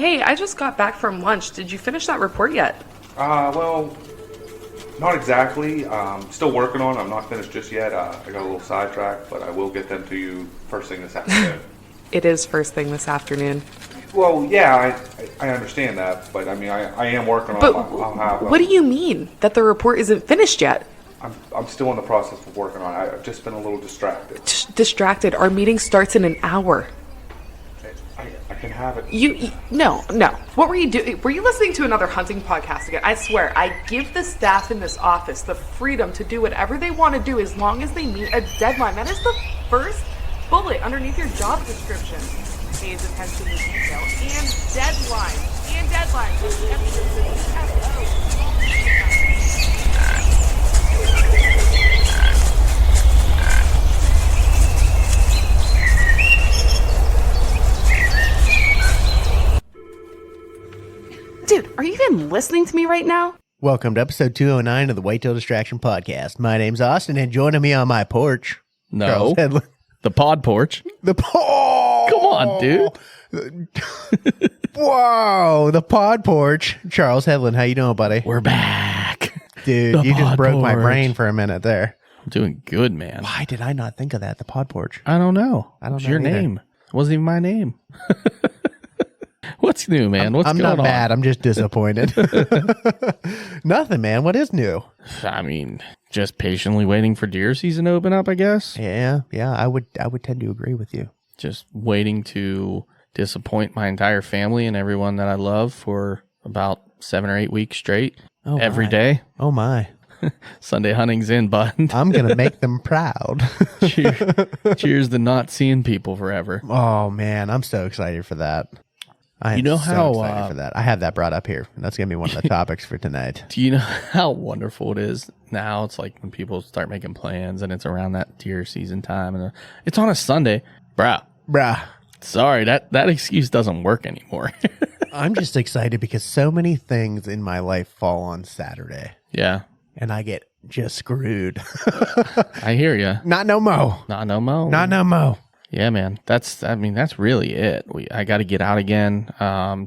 Hey, I just got back from lunch. Did you finish that report yet? Well, not exactly. Still working on it. I'm not finished just yet. I got a little sidetracked, but I will get them to you first thing this afternoon. It is first thing this afternoon. Well, yeah, I understand that, but I mean, I am working on But it. I'll have. what do you mean that the report isn't finished yet? I'm still in the process of working on it. I've just been a little distracted. Distracted. Our meeting starts in an hour. I can have it. No. What were you doing? Were you listening to another hunting podcast again? I swear, I give the staff in this office the freedom to do whatever they want to do as long as they meet a deadline. That is the first bullet underneath your job description. Pays attention to detail and deadlines. And deadlines. Dude, are you even listening to me right now? Welcome to episode 209 of the Whitetail Distraction Podcast. My name's Austin, and joining me on my porch, No, Charles Hedlund. the pod porch. The Come on, dude. Whoa, the pod porch. Charles Hedlund, how you doing, buddy? We're back. Dude, The you just pod broke my porch. brain for a minute there. I'm doing good, man. Why did I not think of that? The pod porch. I don't know. I don't It's know your either. name. It wasn't even my name. What's new, man? What's I'm going not on? bad. I'm just disappointed. Nothing, man. What is new? I mean, just patiently waiting for deer season to open up, I guess. Yeah. I would tend to agree with you. Just waiting to disappoint my entire family and everyone that I love for about 7 or 8 weeks straight. Oh, Every my. day. Oh my. Sunday hunting's in, bud. I'm gonna make them proud. Cheers to not seeing people forever. Oh man, I'm so excited for that. I am You know so how, excited for that. I have that brought up here. That's gonna be one of the topics for tonight. Do you know how wonderful it is now? It's like when people start making plans and it's around that deer season time and it's on a Sunday. Bruh. Sorry, that excuse doesn't work anymore. I'm just excited because so many things in my life fall on Saturday Yeah, and I get just screwed. I hear you. Not no mo. Not no mo. Not no mo. Yeah, man. That's really it. I got to get out again.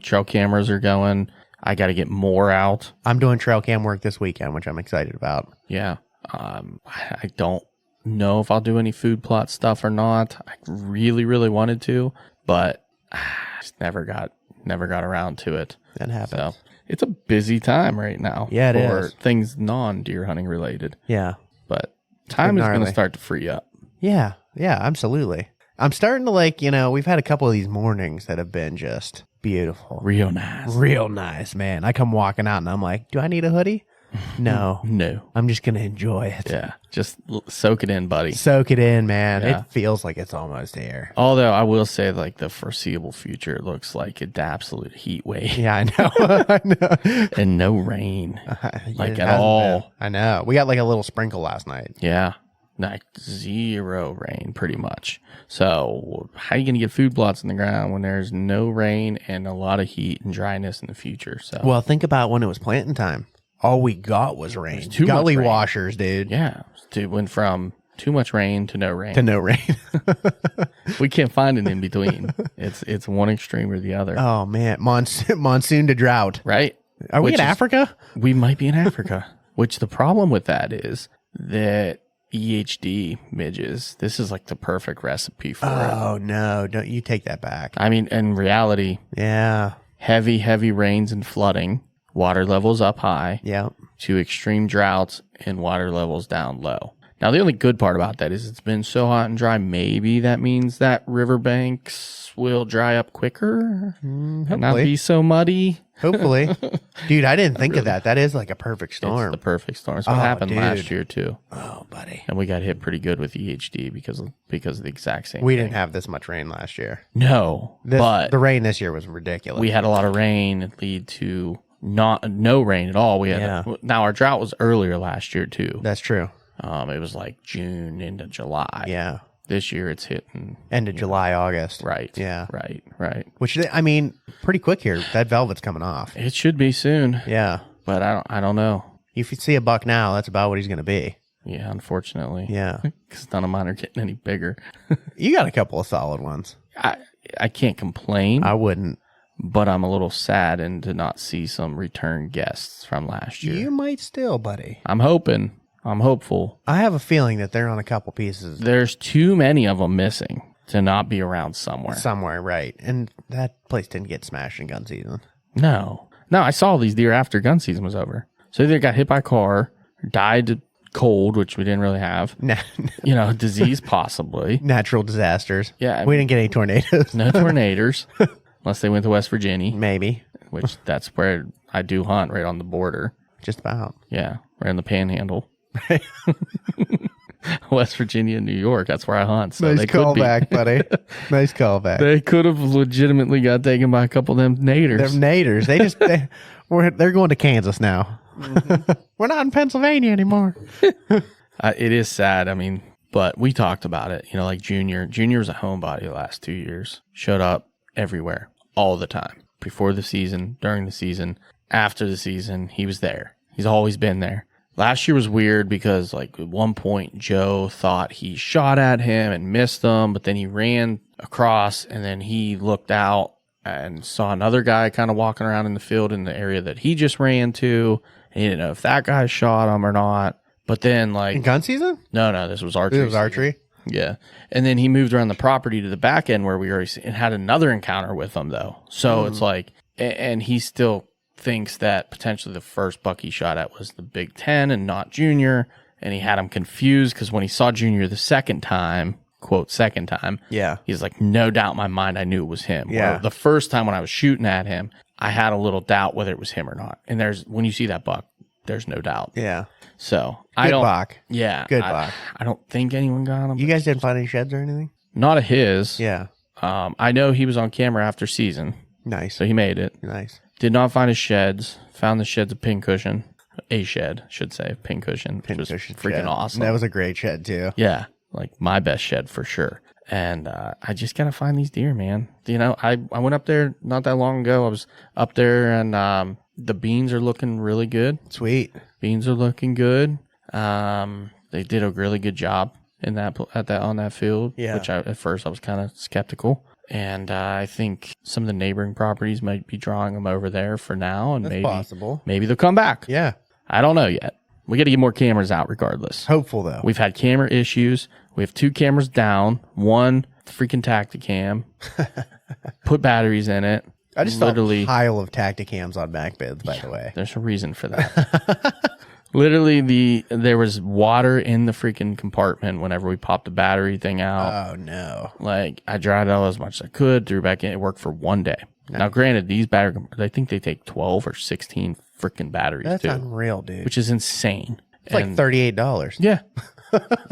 Trail cameras are going. I got to get more out. I'm doing trail cam work this weekend, which I'm excited about. Yeah. I don't know if I'll do any food plot stuff or not. I really, really wanted to, but I just never got around to it. That happens. So it's a busy time right now. Yeah, it for is. things non-deer hunting related. Yeah. But time is going gnarly. to start to free up. Yeah, absolutely. I'm starting to we've had a couple of these mornings that have been just beautiful. Real nice. Real nice, man. I come walking out and I'm like, do I need a hoodie? No. No. I'm just going to enjoy it. Yeah. Just soak it in, buddy. Soak it in, man. Yeah. It feels like it's almost here. Although I will say, like, the foreseeable future looks like an absolute heat wave Yeah, I know. I know. and no rain, It like at hasn't all. been. I know. We got like a little sprinkle last night. Yeah. Like zero rain, pretty much. So how are you going to get food plots in the ground when there's no rain and a lot of heat and dryness in the future? So Well, think about when it was planting time. All we got was rain. too much Gully rain. washers, dude. yeah, it went from too much rain to no rain. To no rain. We can't find an in between. It's one extreme or the other, Oh, man. Monsoon to drought. right? Are we Which in is- Africa? We might be in Africa. Which the problem with that is that EHD midges. This is like the perfect recipe for it. Oh, no. Don't you take that back. I mean, in reality, Yeah. heavy rains and flooding, water levels up high, Yeah. to extreme droughts and water levels down low. Now, the only good part about that is it's been so hot and dry. Maybe that means that riverbanks will dry up quicker and not hopefully. be so muddy. Hopefully. Dude, I didn't think of that. That is like a perfect It's storm. the perfect storm. It's what Oh, happened dude. last year, too. Oh, buddy. And we got hit pretty good with EHD because of the exact same We thing. didn't have this much rain last year. No, but The rain this year was ridiculous. we had a lot of rain lead to no rain at all. We had Yeah. now our drought was earlier last year too. That's true. It was like June into July. Yeah. This year it's hitting End of July, August. right. Yeah. Right. Which, I mean, pretty quick here. That velvet's coming off. It should be soon, Yeah. but I don't know. If you see a buck now, that's about what he's going to be. Yeah, unfortunately. Yeah. Because none of mine are getting any bigger. You got a couple of solid ones. I can't complain. I wouldn't. but I'm a little saddened to not see some return guests from last year. You might still, buddy. I'm hoping. I'm hopeful. I have a feeling that they're on a couple pieces There's too many of them missing to not be around somewhere. somewhere, right? And that place didn't get smashed in gun season. No, I saw these deer after gun season was over. So either got hit by a car, died cold, which we didn't really have. Disease possibly. Natural disasters. Yeah. We didn't get any tornadoes. No tornadoes, unless they went to West Virginia, Maybe. which that's where I do hunt, right on the border. Just about. Yeah, right in the Panhandle. West Virginia and New York. That's where I hunt. So Nice they could be. callback, buddy. Nice callback. They could have legitimately got taken by a couple of them naders. They're naders. They're going to Kansas now. We're not in Pennsylvania anymore. It is sad. I mean, but we talked about it. Like Junior. Junior was a homebody the last 2 years. Showed up everywhere, all the time. Before the season, during the season, after the season, he was there. He's always been there. Last year was weird because, at one point, Joe thought he shot at him and missed him, but then he ran across, and then he looked out and saw another guy kind of walking around in the field in the area that he just ran to. And he didn't know if that guy shot him or not. But then, In gun season? no, this was archery. It was archery? Yeah. And then he moved around the property to the back end where we already and had another encounter with him, though. So it's and he still thinks that potentially the first buck he shot at was the Big Ten and not Junior. And he had him confused because when he saw Junior the second time, quote, second time, Yeah. he's like, no doubt in my mind, I knew it was him. Yeah. Where the first time when I was shooting at him, I had a little doubt whether it was him or not. And when you see that buck, there's no doubt. Yeah. So Good buck. Yeah. Good buck. I don't think anyone got him. You guys didn't find any sheds or anything? Not of his. Yeah. I know he was on camera after season, Nice. so he made it. Nice. Did not find his sheds. Found the sheds of pincushion. A shed, should say, pincushion, which was Pincushion freaking shed. awesome. That was a great shed, too. Yeah, my best shed for sure. And I just gotta find these deer, man. I went up there not that long ago. I was up there, and the beans are looking really good. Sweet. Beans are looking good. They did a really good job in on that field. Yeah. Which at first I was kind of skeptical. And I think some of the neighboring properties might be drawing them over there for now, and That's possible. maybe they'll come back. Yeah. I don't know yet. We got to get more cameras out regardless. Hopeful, though. We've had camera issues. We have 2 cameras down. One freaking Tacticam. Put batteries in it. I just saw a pile of Tacticams on back beds, by the way. There's a reason for that. Literally, there was water in the freaking compartment whenever we popped the battery thing out. Oh, no. I dried it out as much as I could, threw it back in. It worked for one day. Now, granted, these batteries, I think they take 12 or 16 freaking batteries, That's too. unreal, dude. Which is insane. It's like $38. Yeah.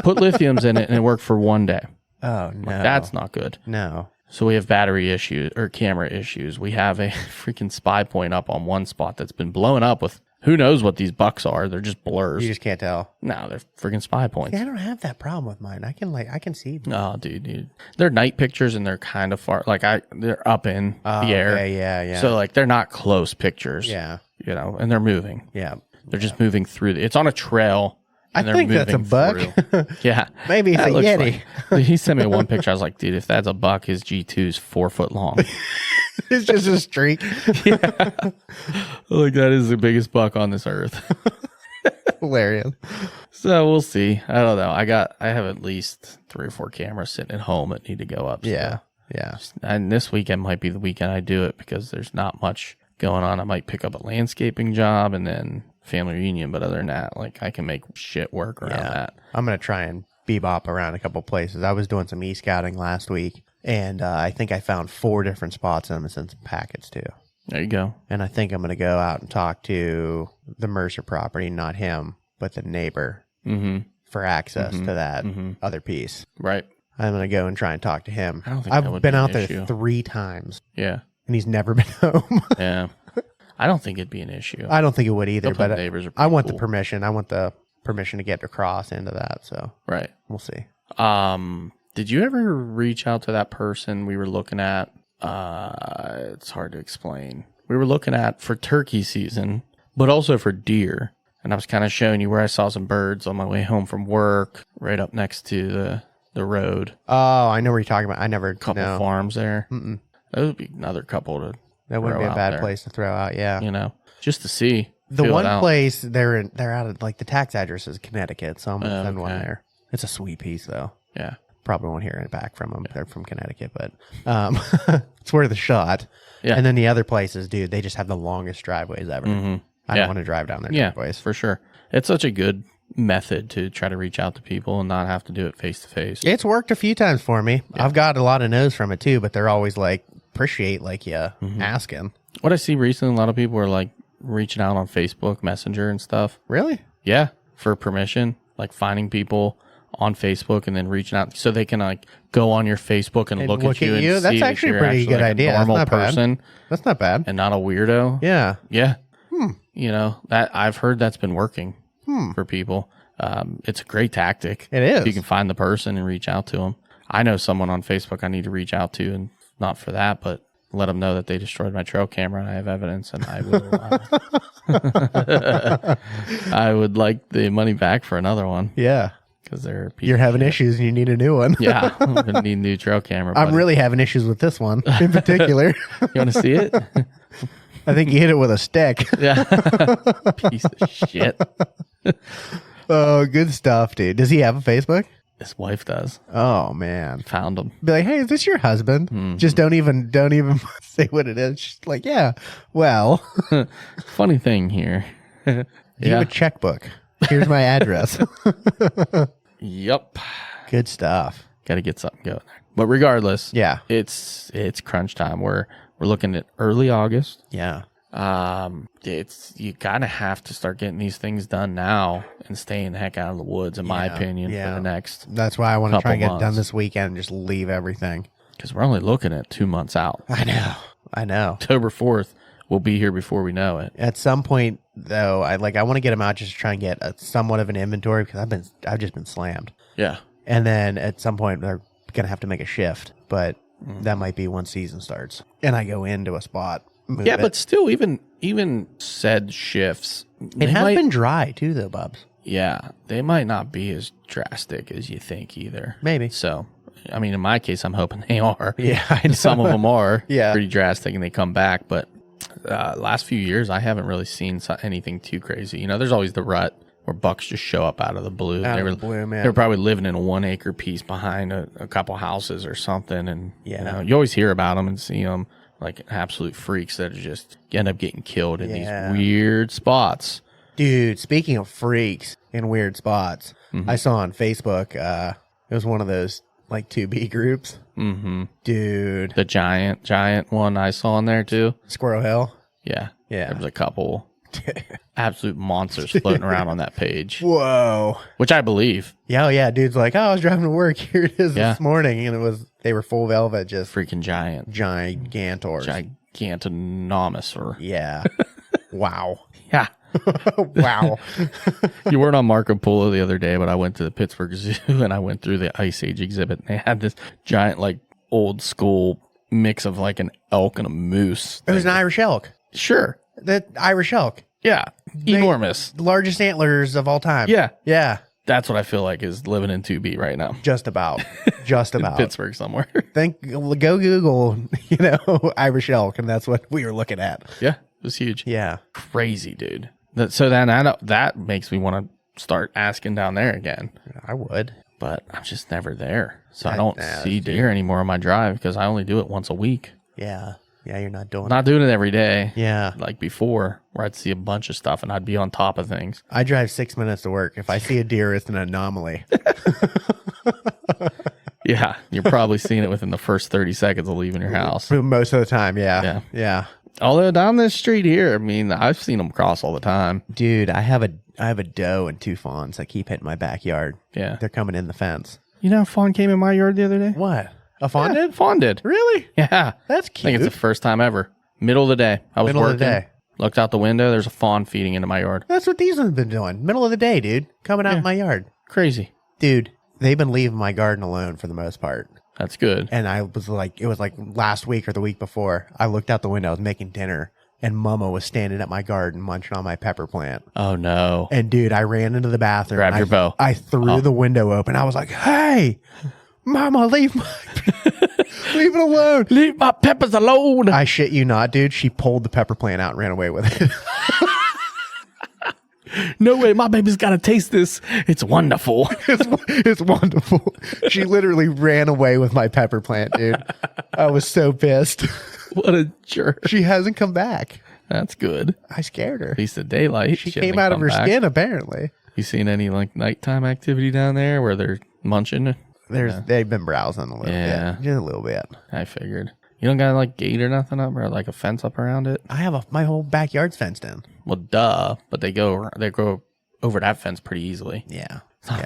Put lithiums in it, and it worked for one day. Oh, no. That's not good. No. So we have battery issues or camera issues. We have a freaking spy point up on one spot that's been blowing up with who knows what these bucks are. They're just blurs. You just can't tell. No, they're freaking spy points. Yeah, I don't have that problem with mine. I can see them. Oh, dude. They're night pictures and they're kind of far. They're up in the air. Okay, yeah. So they're not close pictures. Yeah. And they're moving. Yeah. They're just moving through. It's on a trail. I think that's a buck. Yeah. Maybe it's That a looks Yeti. like- he sent me one picture. I was like, dude, if that's a buck, his G2's 4 foot long. It's just a streak. That is the biggest buck on this earth. Hilarious. So we'll see. I don't know. I have at least 3 or 4 cameras sitting at home that need to go up. Yeah. So. Yeah. And this weekend might be the weekend I do it because there's not much going on. I might pick up a landscaping job and then family reunion. But other than that, I can make shit work around that. I'm going to try and bebop around a couple places. I was doing some e-scouting last week, and I think I found 4 different spots, and I'm going to send some packets too. There you go. And I think I'm going to go out and talk to the Mercer property, not him, but the neighbor, for access to that other piece. Right. I'm going to go and try and talk to him. I don't think that I've would been be an out there issue. 3 times, Yeah. and he's never been home. Yeah. I don't think it'd be an issue. I don't think it would either, Couple but neighbors are I want pretty the cool. permission. I want the permission to get across into that, so Right. we'll see. Did you ever reach out to that person we were looking at? It's hard to explain. We were looking at for turkey season, but also for deer. And I was kind of showing you where I saw some birds on my way home from work, right up next to the road. Oh, I know what you're talking about. I never Couple no. farms there. That would be another couple to That wouldn't be a bad place to throw out. Yeah. Just to see. The one place they're out of like the tax address is Connecticut, so I'm gonna send one there. It's a sweet piece though. Yeah. Probably won't hear it back from them. They're from Connecticut, but it's worth a shot. Yeah. And then the other places, dude, they just have the longest driveways ever. I don't want to drive down their driveways. For sure. It's such a good method to try to reach out to people and not have to do it face to face. It's worked a few times for me. Yeah. I've got a lot of no's from it too, but they're always like appreciate like you asking. What I see recently, a lot of people are like reaching out on Facebook Messenger and stuff. Really? Yeah, for permission, like finding people on Facebook and then reaching out so they can like go on your Facebook and look at you and see that's actually a pretty good idea. A normal person. That's not bad. And not a weirdo. Yeah. Yeah. That I've heard that's been working for people. It's a great tactic. It is. You can find the person and reach out to them. I know someone on Facebook I need to reach out to, and not for that, but let them know that they destroyed my trail camera and I have evidence, and I will. I would like the money back for another one. Yeah. Because you're having issues and you need a new one. Yeah, I'm gonna need a new trail camera. Buddy. I'm really having issues with this one in particular. You want to see it? I think you hit it with a stick. Yeah, piece of shit. Oh, good stuff, dude. Does he have a Facebook? His wife does. Oh man, found him. Be like, hey, is this your husband? Mm-hmm. Just don't even say what it is. She's like, yeah. Well, funny thing here. Do you have a checkbook? Here's my address. Yep. Good stuff. Got to get something going there. But regardless, yeah, it's crunch time. We're looking at early August. Yeah. You kind of have to start getting these things done now and staying the heck out of the woods, in my opinion, for the next. That's why I want to try and get it done this weekend and just leave everything. Because we're only looking at 2 months out. I know. October 4th. We'll be here before we know it. At some point, though, I want to get them out just to try and get somewhat of an inventory because I've just been slammed. Yeah. And then at some point, they're gonna have to make a shift, but that might be when season starts and I go into a spot. Yeah, but still, even said shifts, it has been dry too, though, Bubs. Yeah, they might not be as drastic as you think either. Maybe. So, I mean, in my case, I'm hoping they are. Yeah, I know. Some of them are. Yeah, pretty drastic, and they come back, but. Last few years, I haven't really seen anything too crazy. There's always the rut where bucks just show up out of the blue. They were probably living in a 1 acre piece behind a couple houses or something. And you always hear about them and see them like absolute freaks that just end up getting killed in these weird spots. Dude, speaking of freaks in weird spots, I saw on Facebook, it was one of those like 2B groups. Mm-hmm. Dude. The giant one I saw in there too. Squirrel Hill? Yeah. There was a couple absolute monsters floating around on that page. Whoa. Which I believe. Yeah. Dude's like, I was driving to work. Here it is this morning. And they were full velvet, just freaking gigantors. Gigantonomous. Yeah. Wow. Yeah. Wow. You weren't on Marco Polo the other day, but I went to the Pittsburgh Zoo and I went through the Ice Age exhibit and they had this giant, like, old school mix of like an elk and a moose. It was an Irish elk. Sure. The Irish elk. Yeah. Enormous. Largest antlers of all time. Yeah. Yeah. That's what I feel like is living in 2B right now. Just about. Pittsburgh somewhere. Go Google, Irish elk, and that's what we were looking at. Yeah. It was huge. Yeah. Crazy, dude. So then that makes me want to start asking down there again. I would. But I'm just never there. So I don't see deer anymore on my drive because I only do it once a week. Yeah. Yeah, you're not doing it every day. Yeah. Like before, where I'd see a bunch of stuff and I'd be on top of things. I drive 6 minutes to work. If I see a deer, it's an anomaly. Yeah. You're probably seeing it within the first 30 seconds of leaving your house. Most of the time, yeah. Although down this street here, I mean, I've seen them cross all the time. Dude, I have a doe and 2 fawns that keep hitting my backyard. Yeah. They're coming in the fence. You know, a fawn came in my yard the other day? What? A fawn did? Fawn did. Really? Yeah. That's cute. I think it's the first time ever. Middle of the day. I was working. Looked out the window. There's a fawn feeding into my yard. That's what these ones have been doing. Middle of the day, dude. Coming out in my yard. Crazy. Dude, they've been leaving my garden alone for the most part. That's good. And it was like last week or the week before. I looked out the window. I was making dinner. And Mama was standing at my garden munching on my pepper plant. Oh, no. And, dude, I ran into the bathroom. Grabbed your bow. I threw the window open. I was like, hey, Mama, leave my Leave it alone. Leave my peppers alone. I shit you not, dude. She pulled the pepper plant out and ran away with it. No way, my baby's got to taste this. It's wonderful. It's wonderful. She literally ran away with my pepper plant, dude. I was so pissed. What a jerk. She hasn't come back. That's good. I scared her. At least the daylight. She hasn't came out of come her back. skin, apparently. You seen any like nighttime activity down there where they're munching? They've been browsing a little Yeah. bit. Just a little bit. I figured. You don't got like gate or nothing up or like a fence up around it? I have my whole backyard's fenced in. Well, duh. But they go over that fence pretty easily. Yeah.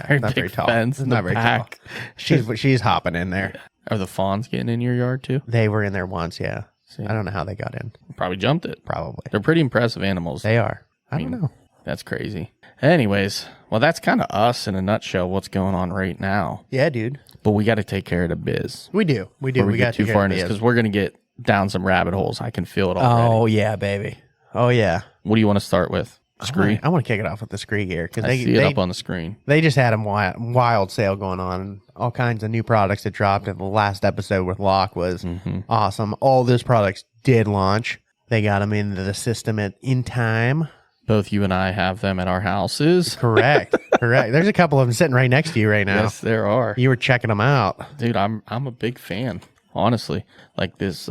Very Not very big tall. fence in Not the very back. tall. She's hopping in there. Are the fawns getting in your yard too? They were in there once, yeah. See. I don't know how they got in. Probably jumped it. Probably. They're pretty impressive animals. They are. I don't know. That's crazy. Anyways, well, that's kind of us in a nutshell. What's going on right now? Yeah, dude. But we got to take care of the biz. We do. We do. Before we got get too far into this because we're going to get down some rabbit holes. I can feel it already. Oh, yeah, baby. Oh, yeah. What do you want to start with? Scree? I want to kick it off with the Scree gear because I see it up on the screen. they just had a wild sale going on. And all kinds of new products that dropped in the last episode with Locke was awesome. All those products did launch. They got them into the system in time. Both you and I have them at our houses. Correct. Correct. There's a couple of them sitting right next to you right now. Yes, there are. You were checking them out. Dude, I'm a big fan, honestly. Like this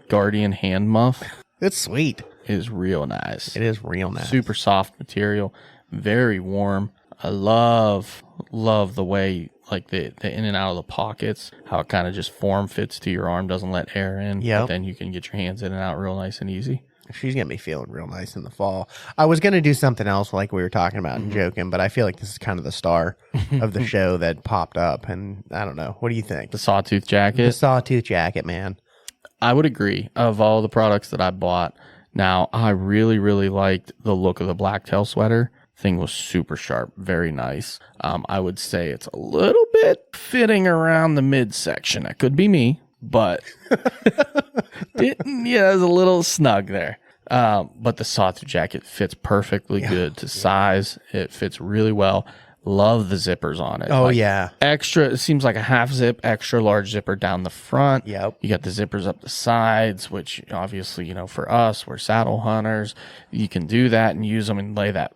Guardian hand muff It's sweet. is real nice. It is real nice. Super soft material, very warm. I love the way like the in and out of the pockets, how it kind of just form fits to your arm, doesn't let air in. Yep. But then you can get your hands in and out real nice and easy. She's going to be feeling real nice in the fall. I was going to do something else like we were talking about and joking, but I feel like this is kind of the star of the show that popped up. And I don't know. What do you think? The sawtooth The jacket. sawtooth jacket, man. I would agree. Of all the products that I bought, now I really, really liked the look of the blacktail sweater. Thing was super sharp, very nice. I would say it's a little bit fitting around the midsection. That could be me, but it was a little snug there. But the sawtooth jacket fits perfectly good to size. It fits really well. Love the zippers on it. Oh, Like, yeah. extra, it seems like a half zip, extra large zipper down the front. Yep. You got the zippers up the sides, which obviously, for us, we're saddle hunters. You can do that and use them and lay that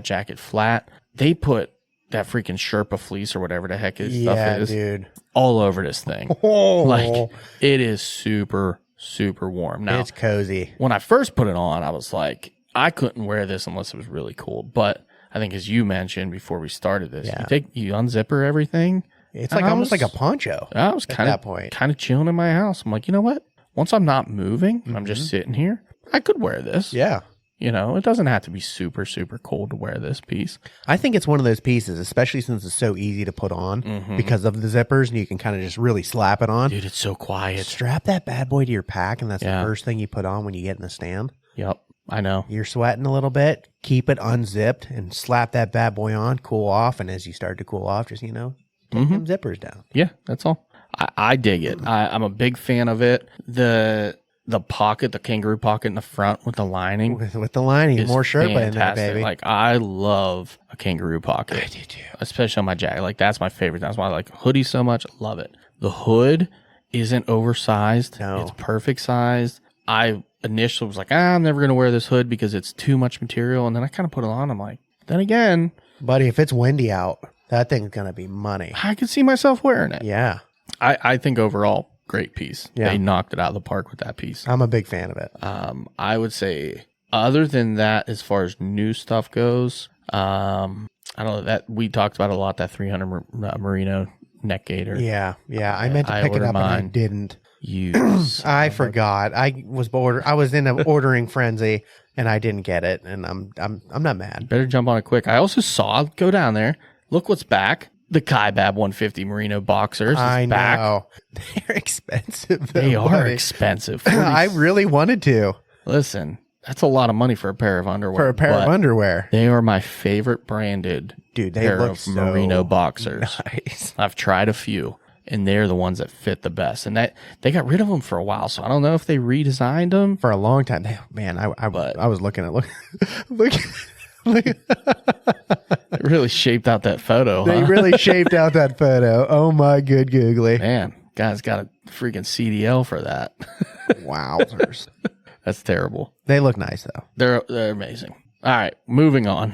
jacket flat. They put that freaking Sherpa fleece or whatever the heck this stuff is dude. all over this thing. Oh, Like, it is super, super warm. Now, it's cozy. when I first put it on, I was like, I couldn't wear this unless it was really cool. But I think as you mentioned before we started this, you unzipper everything. It's like almost like a poncho. I was that point. kind of chilling in my house. I'm like, you know what? Once I'm not moving, and I'm just sitting here, I could wear this. Yeah. It doesn't have to be super, super cold to wear this piece. I think it's one of those pieces, especially since it's so easy to put on because of the zippers and you can kind of just really slap it on. Dude, it's so quiet. Strap that bad boy to your pack and that's Yeah. the first thing you put on when you get in the stand. Yep, I know. You're sweating a little bit, keep it unzipped and slap that bad boy on, cool off. And as you start to cool off, just, take them zippers down. Yeah, that's all. I dig it. I'm a big fan of it. The pocket, the kangaroo pocket in the front with the lining. With the lining, is more Sherpa in there, fantastic. baby. Like, I love a kangaroo pocket. I do too. Especially on my jacket. Like, that's my favorite. That's why I like hoodies so much. Love it. The hood isn't oversized. No. It's perfect sized. I initially was like, I'm never going to wear this hood because it's too much material. And then I kind of put it on. I'm like, then again, Buddy, if it's windy out, that thing's going to be money. I could see myself wearing it. Yeah. I think overall, great piece. Yeah. They knocked it out of the park with that piece. I'm a big fan of it. I would say, other than that, as far as new stuff goes, I don't know that we talked about a lot, that 300 merino neck gaiter. Yeah. I meant to I pick it ordered up and I mine. didn't. Use. I forgot. I was bored. I was in an ordering frenzy and I didn't get it. And I'm not mad. Better jump on it quick. I also saw, go down there, look what's back. The Kaibab 150 merino boxers is I back. know. They're expensive. Though, They are buddy. expensive. I really wanted to Listen, that's a lot of money for a pair of underwear. for a pair of but underwear. They are my favorite branded Dude, they pair look of so merino boxers. Nice. I've tried a few, and they're the ones that fit the best. And that they got rid of them for a while, so I don't know if they redesigned them. For a long time. Man, I was looking at look. It really shaped out that photo. They Huh? really shaped out that photo. Oh my good googly. Man, Guy's got a freaking CDL for that. Wowzers. That's terrible. They look nice though. They're amazing. All right, moving on.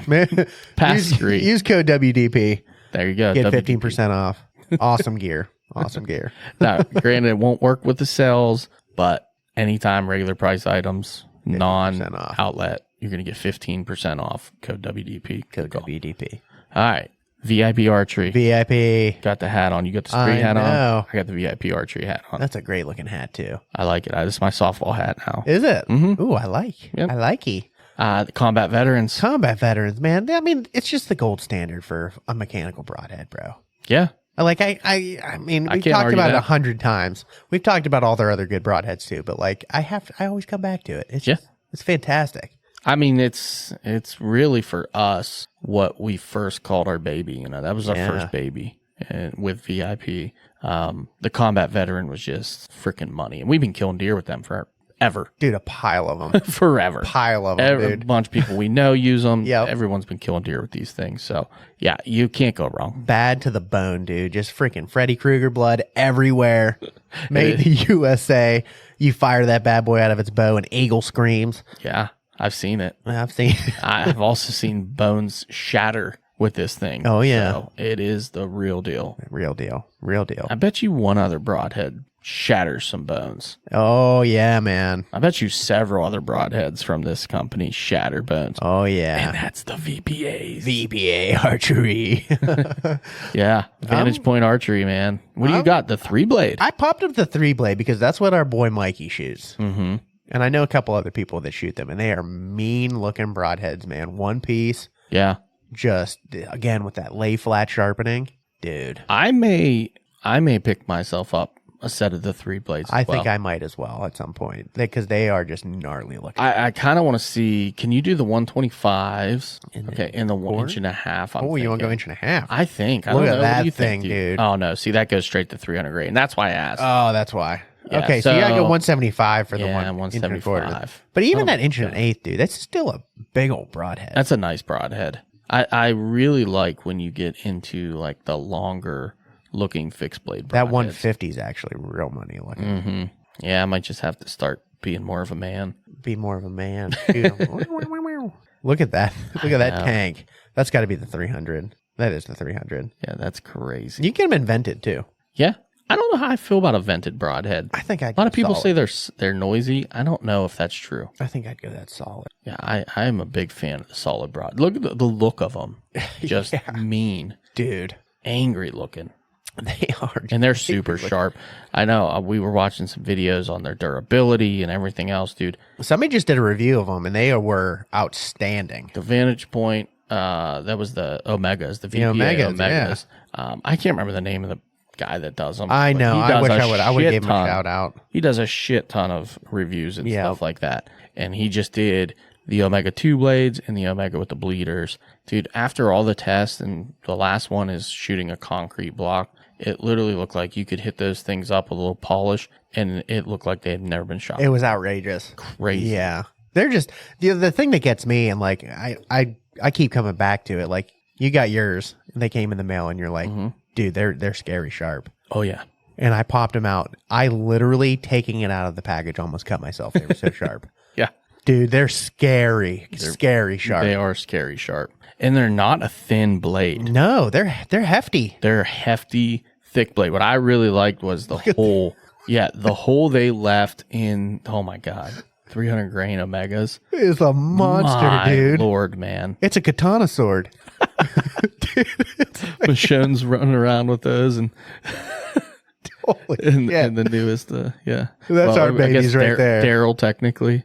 Pass three. Use code WDP. There you go. Get WDP. 15% off. Awesome gear. Awesome gear. Now, granted, it won't work with the sales, but anytime regular price items, non-outlet, you're going to get 15% off. Code WDP. Code WDP. All right. VIP archery. VIP. Got the hat on. You got the street hat know. on. I got the VIP archery hat on. That's a great looking hat too. I like it. This is my softball hat now. Is it? Mhm. Ooh, I like. Yep. I likey. The combat veterans. Combat veterans, man. I mean, it's just the gold standard for a mechanical broadhead, bro. Yeah. Like I mean, I we've can't talked argue about it that. 100 times. We've talked about all their other good broadheads too, but like I always come back to it. It's Yeah. just, it's fantastic. I mean, it's really for us what we first called our baby. You know, that was our first baby, and with VIP. The combat veteran was just freaking money, and we've been killing deer with them forever, Dude, a pile of them. forever. Pile of them, A dude. bunch of people we know use them. Yep. Everyone's been killing deer with these things, so yeah, you can't go wrong. Bad to the bone, dude. Just freaking Freddy Krueger blood everywhere. Made in the USA. You fire that bad boy out of its bow and eagle screams. Yeah, I've seen it. I've seen I've also seen bones shatter with this thing. Oh, yeah. So it is the real deal. Real deal. Real deal. I bet you one other broadhead shatters some bones. Oh, yeah, man. I bet you several other broadheads from this company shatter bones. Oh, And yeah. that's the VPAs. VPA archery. Yeah. Vantage Point Archery, man. What do you got? The 3-blade? I popped up the 3-blade because that's what our boy Mikey shoots. Mm-hmm. And I know a couple other people that shoot them, and they are mean looking broadheads, man. One piece, Yeah. just again with that lay flat sharpening, dude. I may pick myself up a set of the 3-blades. I think I might as well at some point because they are just gnarly looking. I kind of want to see. Can you do the 125s? In the 1.5 quarter? inch. Oh, you want to go inch and a half? I think. I Look don't at know. that What do you thing, think, dude. Oh no, see that goes straight to 300 grain. That's why I asked. Oh, that's why. Yeah, okay, so you gotta go so- 175 for the Yeah, one inch and a quarter. 175. But even Oh, that inch and an eighth, dude, that's still a big old broadhead. That's a nice broadhead. I really like when you get into like the longer looking fixed blade broadheads. that 150 is actually real money looking. Mm-hmm. Yeah, I might just have to start being more of a man. Be more of a man. Dude, look at that. Look at that know. tank. That's got to be the 300. That is the 300. Yeah, that's crazy. You can get them invented too. Yeah, I don't know how I feel about a vented broadhead. I think I'd A lot of people solid. say they're noisy. I don't know if that's true. I think I'd go that solid. Yeah, I am a big fan of the solid broad. Look at the look of them. Just mean, Dude, angry looking. they are. And they're super sharp. I know we were watching some videos on their durability and everything else, dude. Somebody just did a review of them and they were outstanding. The Vantage Point, that was the Omegas, the VPA Omegas, I can't remember the name of the guy that does them. I but know. he I does wish a I would shit give him a ton. shout out. He does a shit ton of reviews and Yeah. stuff like that. And he just did the Omega 2 blades and the Omega with the bleeders. Dude, after all the tests, and the last one is shooting a concrete block, it literally looked like you could hit those things up with a little polish, and it looked like they had never been shot. It was outrageous. Crazy. Yeah. They're just the thing that gets me, and like I keep coming back to it. Like you got yours, and they came in the mail, and you're like, dude, they're scary sharp. Oh, yeah. And I popped them out. I literally taking it out of the package almost cut myself. They were so sharp. Yeah. Dude, they're scary, scary sharp. They are scary sharp. And they're not a thin blade. No, they're hefty. They're a hefty, thick blade. What I really liked was the hole. Yeah, the hole they left in, oh my God, 300 grain Omegas. It's a monster, My dude. Lord, man. It's a katana sword. Michonne's running around with those and Holy in shit. the newest, yeah. That's our I guess babies right there. Daryl, technically.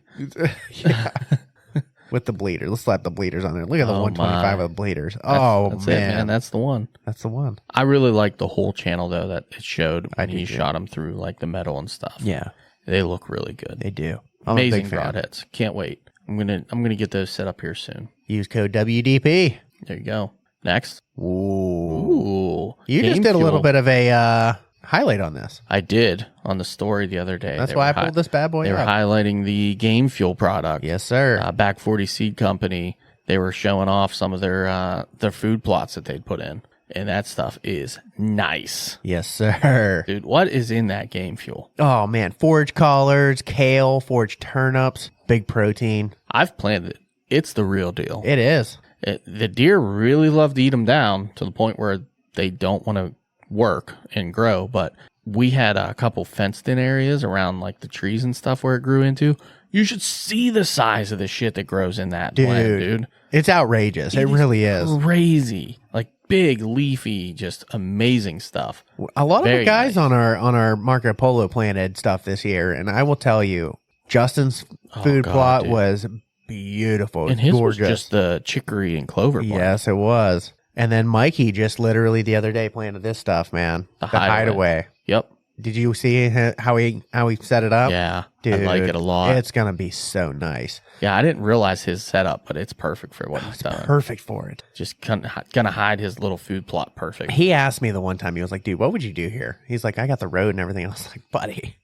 With the bleeders. Let's slap the bleeders on there. Look at the Oh, 125 my. of the bleeders. Oh, That's man. it, man. That's the one. That's the one. I really like the whole channel, though, that it showed when do he too. shot them through, like, the metal and stuff. Yeah, They look really good. they do. I'm a Amazing big fan. broadheads. Can't wait. I'm gonna get those set up here soon. Use code WDP. There you go. Next. Ooh. Ooh. You just Game did a little fuel. bit of a highlight on this. I did on the story the other day. That's They why were I pulled this bad boy They were up. highlighting the Game Fuel product. Yes, sir. Back 40 Seed Company. They were showing off some of their food plots that they'd put in. and that stuff is nice. Yes, sir. Dude, what is in that game fuel? Oh, man. Forage collards, kale, forage turnips, big protein. I've planted it. It's the real deal. It is. The deer really love to eat them down to the point where they don't want to work and grow. But we had a couple fenced in areas around like the trees and stuff where it grew into. You should see the size of the shit that grows in that blend, dude. It's outrageous. It really is. Crazy. Like big, leafy, just amazing stuff. A lot of Very the guys nice. on our Marco Polo planted stuff this year, and I will tell you, Justin's food God, plot dude. was beautiful. And his gorgeous. was just the chicory and clover blend. Yes, it was. And then Mikey just literally the other day planted this stuff, man. The hideaway. Yep. Did you see how he set it up? Yeah. Dude, I like it a lot. It's gonna be so nice. Yeah, I didn't realize his setup, but it's perfect for what he's done. Perfect for it. Just gonna hide his little food plot perfect. He asked me the one time, he was like, dude, what would you do here? He's like, I got the road and everything. I was like, buddy,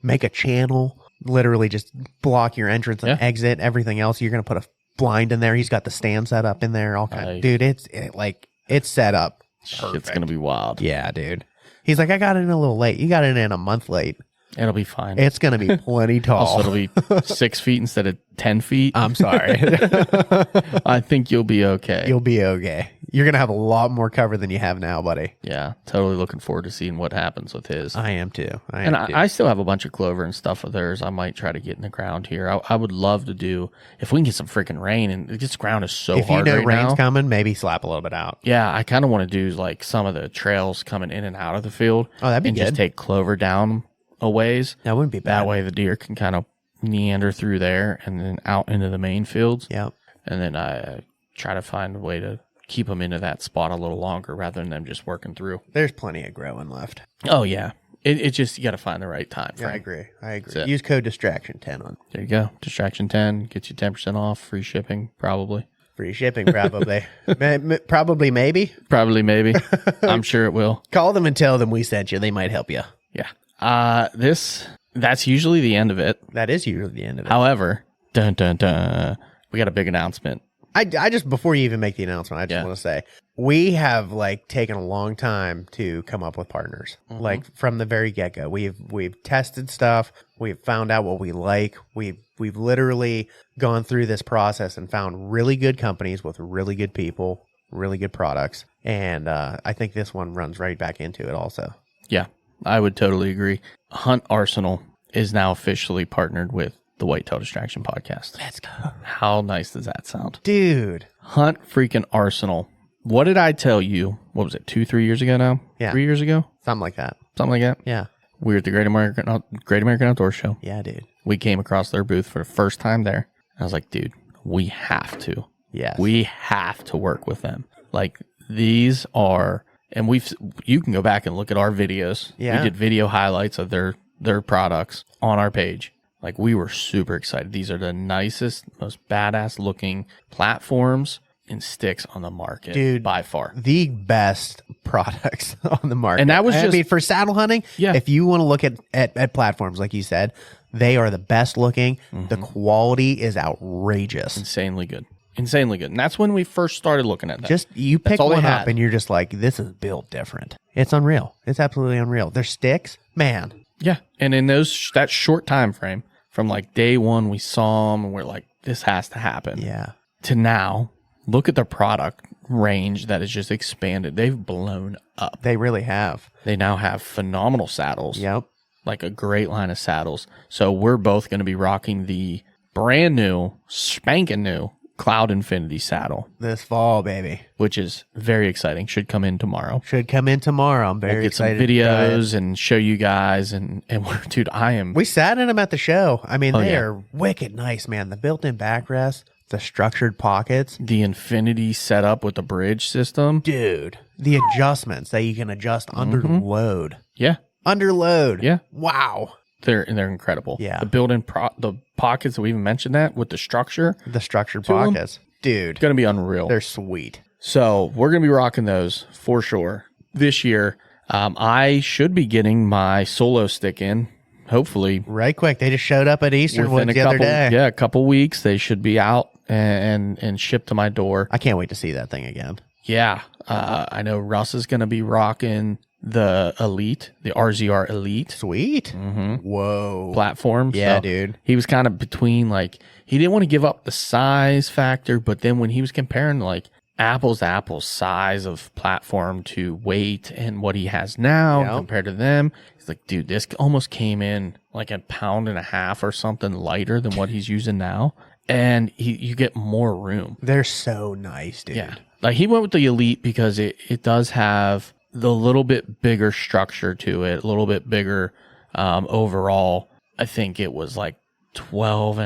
make a channel, literally just block your entrance and exit, everything else. You're going to put a blind in there. He's got the stand set up in there. All kind. Dude, it's set up. It's going to be wild. Yeah, dude. He's like, I got it in a little late. You got it in a month late. It'll be fine. It's going to be plenty tall. Also, it'll be 6 feet instead of 10 feet. I'm sorry. I think you'll be okay. You'll be okay. You're going to have a lot more cover than you have now, buddy. Yeah, totally looking forward to seeing what happens with his. I am too. I still have a bunch of clover and stuff of theirs I might try to get in the ground here. I would love to do, if we can get some freaking rain, and this ground is so if you hard know right rain's now. coming, maybe slap a little bit out. Yeah, I kind of want to do like some of the trails coming in and out of the field. Oh, that'd be and good. just take clover down a ways. That wouldn't be bad. That way the deer can kind of meander through there and then out into the main fields. Yep. And then I try to find a way to keep them into that spot a little longer rather than them just working through. There's plenty of growing left. Oh, yeah. It just, you got to find the right time frame. Yeah, I agree. That's it. Use code distraction10 on There you go. Distraction 10 gets you 10% off, free shipping, probably. free shipping, probably. Probably, maybe. Probably, maybe. I'm sure it will. Call them and tell them we sent you. They might help you. Yeah. That's usually the end of it. That is usually the end of it. However, dun dun dun, we got a big announcement. I just, before you even make the announcement, I just want to say, we have taken a long time to come up with partners. From the very get-go. We've tested stuff. We've found out what we like. We've literally gone through this process and found really good companies with really good people, really good products. And I think this one runs right back into it also. Yeah, I would totally agree. Hunt Arsenal is now officially partnered with the Whitetail Distraction Podcast. Let's go. How nice does that sound? Dude. Hunt freaking Arsenal. What did I tell you? What was it, 2-3 years ago now? Yeah. 3 years ago? Something like that. Something like that? Yeah. We were at the Great American Outdoor Show. Yeah, dude. We came across their booth for the first time there. I was like, dude, we have to. Yes. We have to work with them. Like, these are, and you can go back and look at our videos. Yeah. We did video highlights of their products on our page. Like, we were super excited. These are the nicest, most badass looking platforms and sticks on the market, dude, by far. The best products on the market. And that was I mean, for saddle hunting, if you want to look at platforms, like you said, they are the best looking. The quality is outrageous. Insanely good. And that's when we first started looking at that. Just, you pick all they one up had. and you're just like, this is built different. It's unreal. It's absolutely unreal. Their sticks, man. Yeah. And in that short time frame, from like day one, we saw them and we're like, this has to happen. Yeah. To now, look at the product range that has just expanded. They've blown up. They really have. They now have phenomenal saddles. Yep. Like a great line of saddles. So we're both going to be rocking the brand new, spanking new Cloud Infinity saddle. This fall, baby. Which is very exciting. Should come in tomorrow. Should come in tomorrow. I'm We'll very get some excited. videos and show you guys. And dude, We sat in them at the show. I mean, they yeah. are wicked nice, man. The built-in backrest, the structured pockets. The Infinity setup with the bridge system. Dude, the adjustments that you can adjust under load. Yeah. Under load. Yeah. Wow. They're incredible. Yeah. The built-in the pockets that we even mentioned that with the structure. The structured To 'em. pockets. Dude, Going to be unreal. they're sweet. So we're going to be rocking those for sure this year. I should be getting my solo stick in, hopefully. Right quick. They just showed up at Eastern Within Woods the other day. Yeah, a couple weeks. They should be out and shipped to my door. I can't wait to see that thing again. Yeah. I know Russ is going to be rocking the Elite, the RZR Elite Sweet. Whoa. platform. Yeah, So dude. he was kind of between, like, he didn't want to give up the size factor, but then when he was comparing, like, apples to apples size of platform to weight and what he has now Yep. compared to them, he's like, dude, this almost came in like a pound and a half or something lighter than what he's using now. And you get more room. They're so nice, dude. Yeah. Like he went with the Elite because it does have the little bit bigger structure to it, a little bit bigger overall. I think it was like 13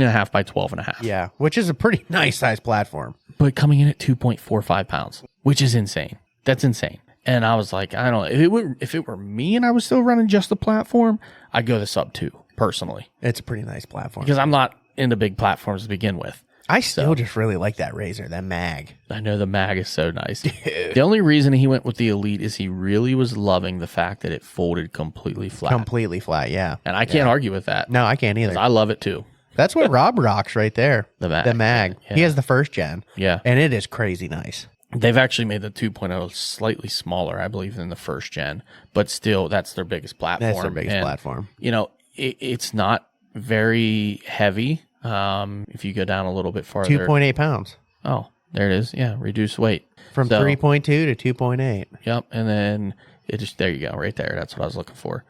and a half by 12 and a half. Yeah, which is a pretty nice size platform. But coming in at 2.45 pounds, which is insane. That's insane. And I was like, I don't know. If it were me and I was still running just the platform, I'd go the sub 2 personally. It's a pretty nice platform. Because I'm not into big platforms to begin with. I still just really like that Razor, that mag. I know the mag is so nice. The only reason he went with the Elite is he really was loving the fact that it folded completely flat. Completely flat, yeah. And I can't argue with that. No, I can't either. 'Cause I love it too. That's what Rob rocks right there. The mag. The mag. Yeah. He has the first gen. Yeah. And it is crazy nice. They've actually made the 2.0 slightly smaller, I believe, than the first gen. But still, that's their biggest platform. That's their biggest platform. You know, it's not very heavy. If you go down a little bit farther. 2.8 pounds. Oh, there it is. Yeah, reduced weight. From So- 3.2 to 2.8. Yep, and then it just there you go, right there. That's what I was looking for.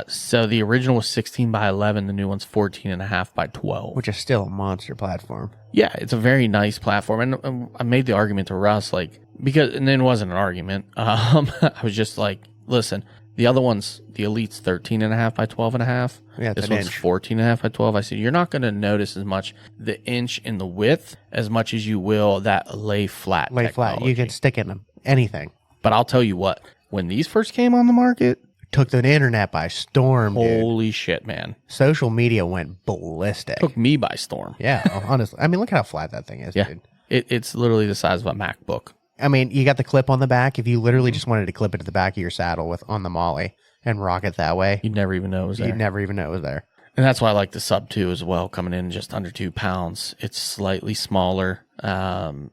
So the original was 16 by 11. The new one's 14 and a half by 12. Which is still a monster platform. Yeah, it's a very nice platform, and I made the argument to Russ, like, because, and then it wasn't an argument. I was just like, listen, the other one's, the Elite's 13 and a half by 12 and a half. Yeah, it's This an one's inch. 14 and a half by 12. I said, you're not going to notice as much the inch in the width as much as you will that lay flat. Lay flat. You technology. can stick in anything. But I'll tell you what, when these first came on the market, Took the internet by storm, dude. holy shit, man. Social media went ballistic. Took me by storm. Yeah, honestly. I mean, look how flat that thing is, Yeah. dude. It's literally the size of a MacBook. I mean, you got the clip on the back. If you literally just wanted to clip it to the back of your saddle with on the Molly and rock it that way, You'd never even know it was there. you'd never even know it was there. And that's why I like the sub 2 as well, coming in just under 2 pounds. It's slightly smaller.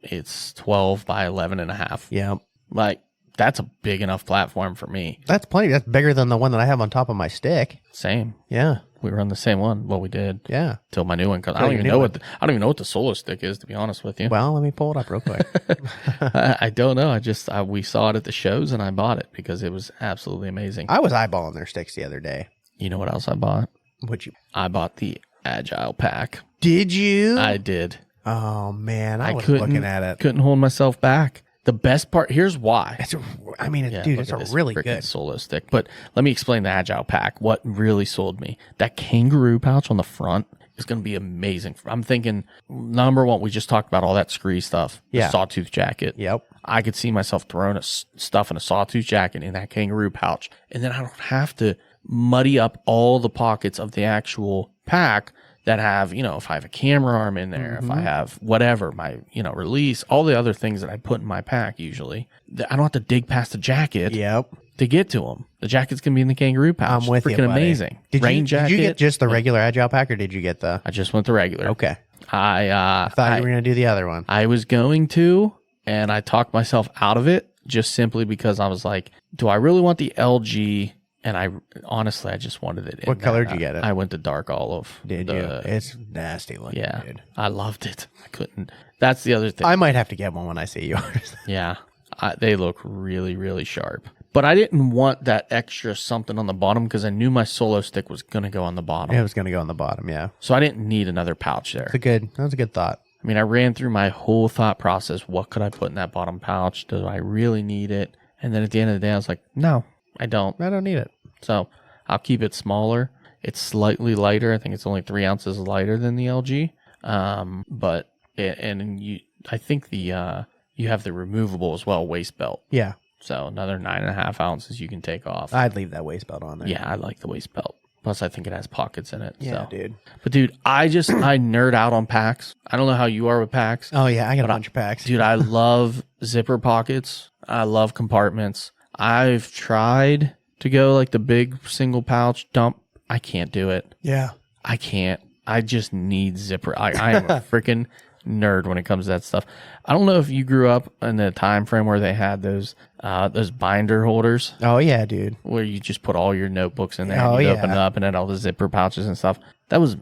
It's 12 by 11 and a half. Yeah. Like, that's a big enough platform for me. That's plenty. That's bigger than the one that I have on top of my stick. Same. Yeah. We were on the same one. Well, we did Yeah. till my new one comes. I Till don't your even new know one. I don't even know what the solo stick is, to be honest with you. Well, let me pull it up real quick. I don't know. We saw it at the shows and I bought it because it was absolutely amazing. I was eyeballing their sticks the other day. You know what else I bought? Would you? I bought the Agile pack. Did you? I did. Oh man, I was couldn't looking at it. Couldn't hold myself back. The best part, here's why. It's, I mean, Yeah, dude, look it's at a this really freaking good. solo stick. But let me explain the Agile pack. What really sold me? That kangaroo pouch on the front is going to be amazing. I'm thinking, number one, we just talked about all that scree stuff. The Yeah. sawtooth jacket. Yep. I could see myself throwing stuff in a sawtooth jacket in that kangaroo pouch. And then I don't have to muddy up all the pockets of the actual pack that have, if I have a camera arm in there, if I have whatever, my, release, all the other things that I put in my pack usually, I don't have to dig past the jacket Yep. to get to them. The jacket's going to be in the kangaroo pouch. I'm with Freaking you, buddy. amazing. Did Rain you, jacket. Did you get just the regular Agile pack, or did you get the? I just went the regular. Okay. I Thought you were gonna do the other one. I was going to, and I talked myself out of it just simply because I was like, do I really want the LG? And I honestly, I just wanted it. What color did you get it? I went to dark olive. Did you? It's nasty looking, Yeah, dude. I loved it. I couldn't. That's the other thing. I might have to get one when I see yours. Yeah, they look really, really sharp. But I didn't want that extra something on the bottom because I knew my solo stick was going to go on the bottom. It was gonna go on the bottom. Yeah. So I didn't need another pouch there. That was a good thought. I mean, I ran through my whole thought process. What could I put in that bottom pouch? Do I really need it? And then at the end of the day, I was like, no, I don't. I don't need it. So I'll keep it smaller. It's slightly lighter. I think it's only 3 ounces lighter than the LG. I think you have the removable as well waist belt. Yeah. So another 9.5 ounces you can take off. I'd leave that waist belt on there. Yeah, I like the waist belt. Plus, I think it has pockets in it. Yeah, so. dude. But dude, I nerd out on packs. I don't know how you are with packs. Oh yeah, I got a bunch of packs. Dude, I love zipper pockets. I love compartments. I've tried to go like the big single pouch dump. I can't do it. Yeah. I can't. I just need zipper. I am a freaking nerd when it comes to that stuff. I don't know if you grew up in the time frame where they had those binder holders Oh yeah, dude. where you just put all your notebooks in there Oh, and you yeah. open it up and had all the zipper pouches and stuff. That was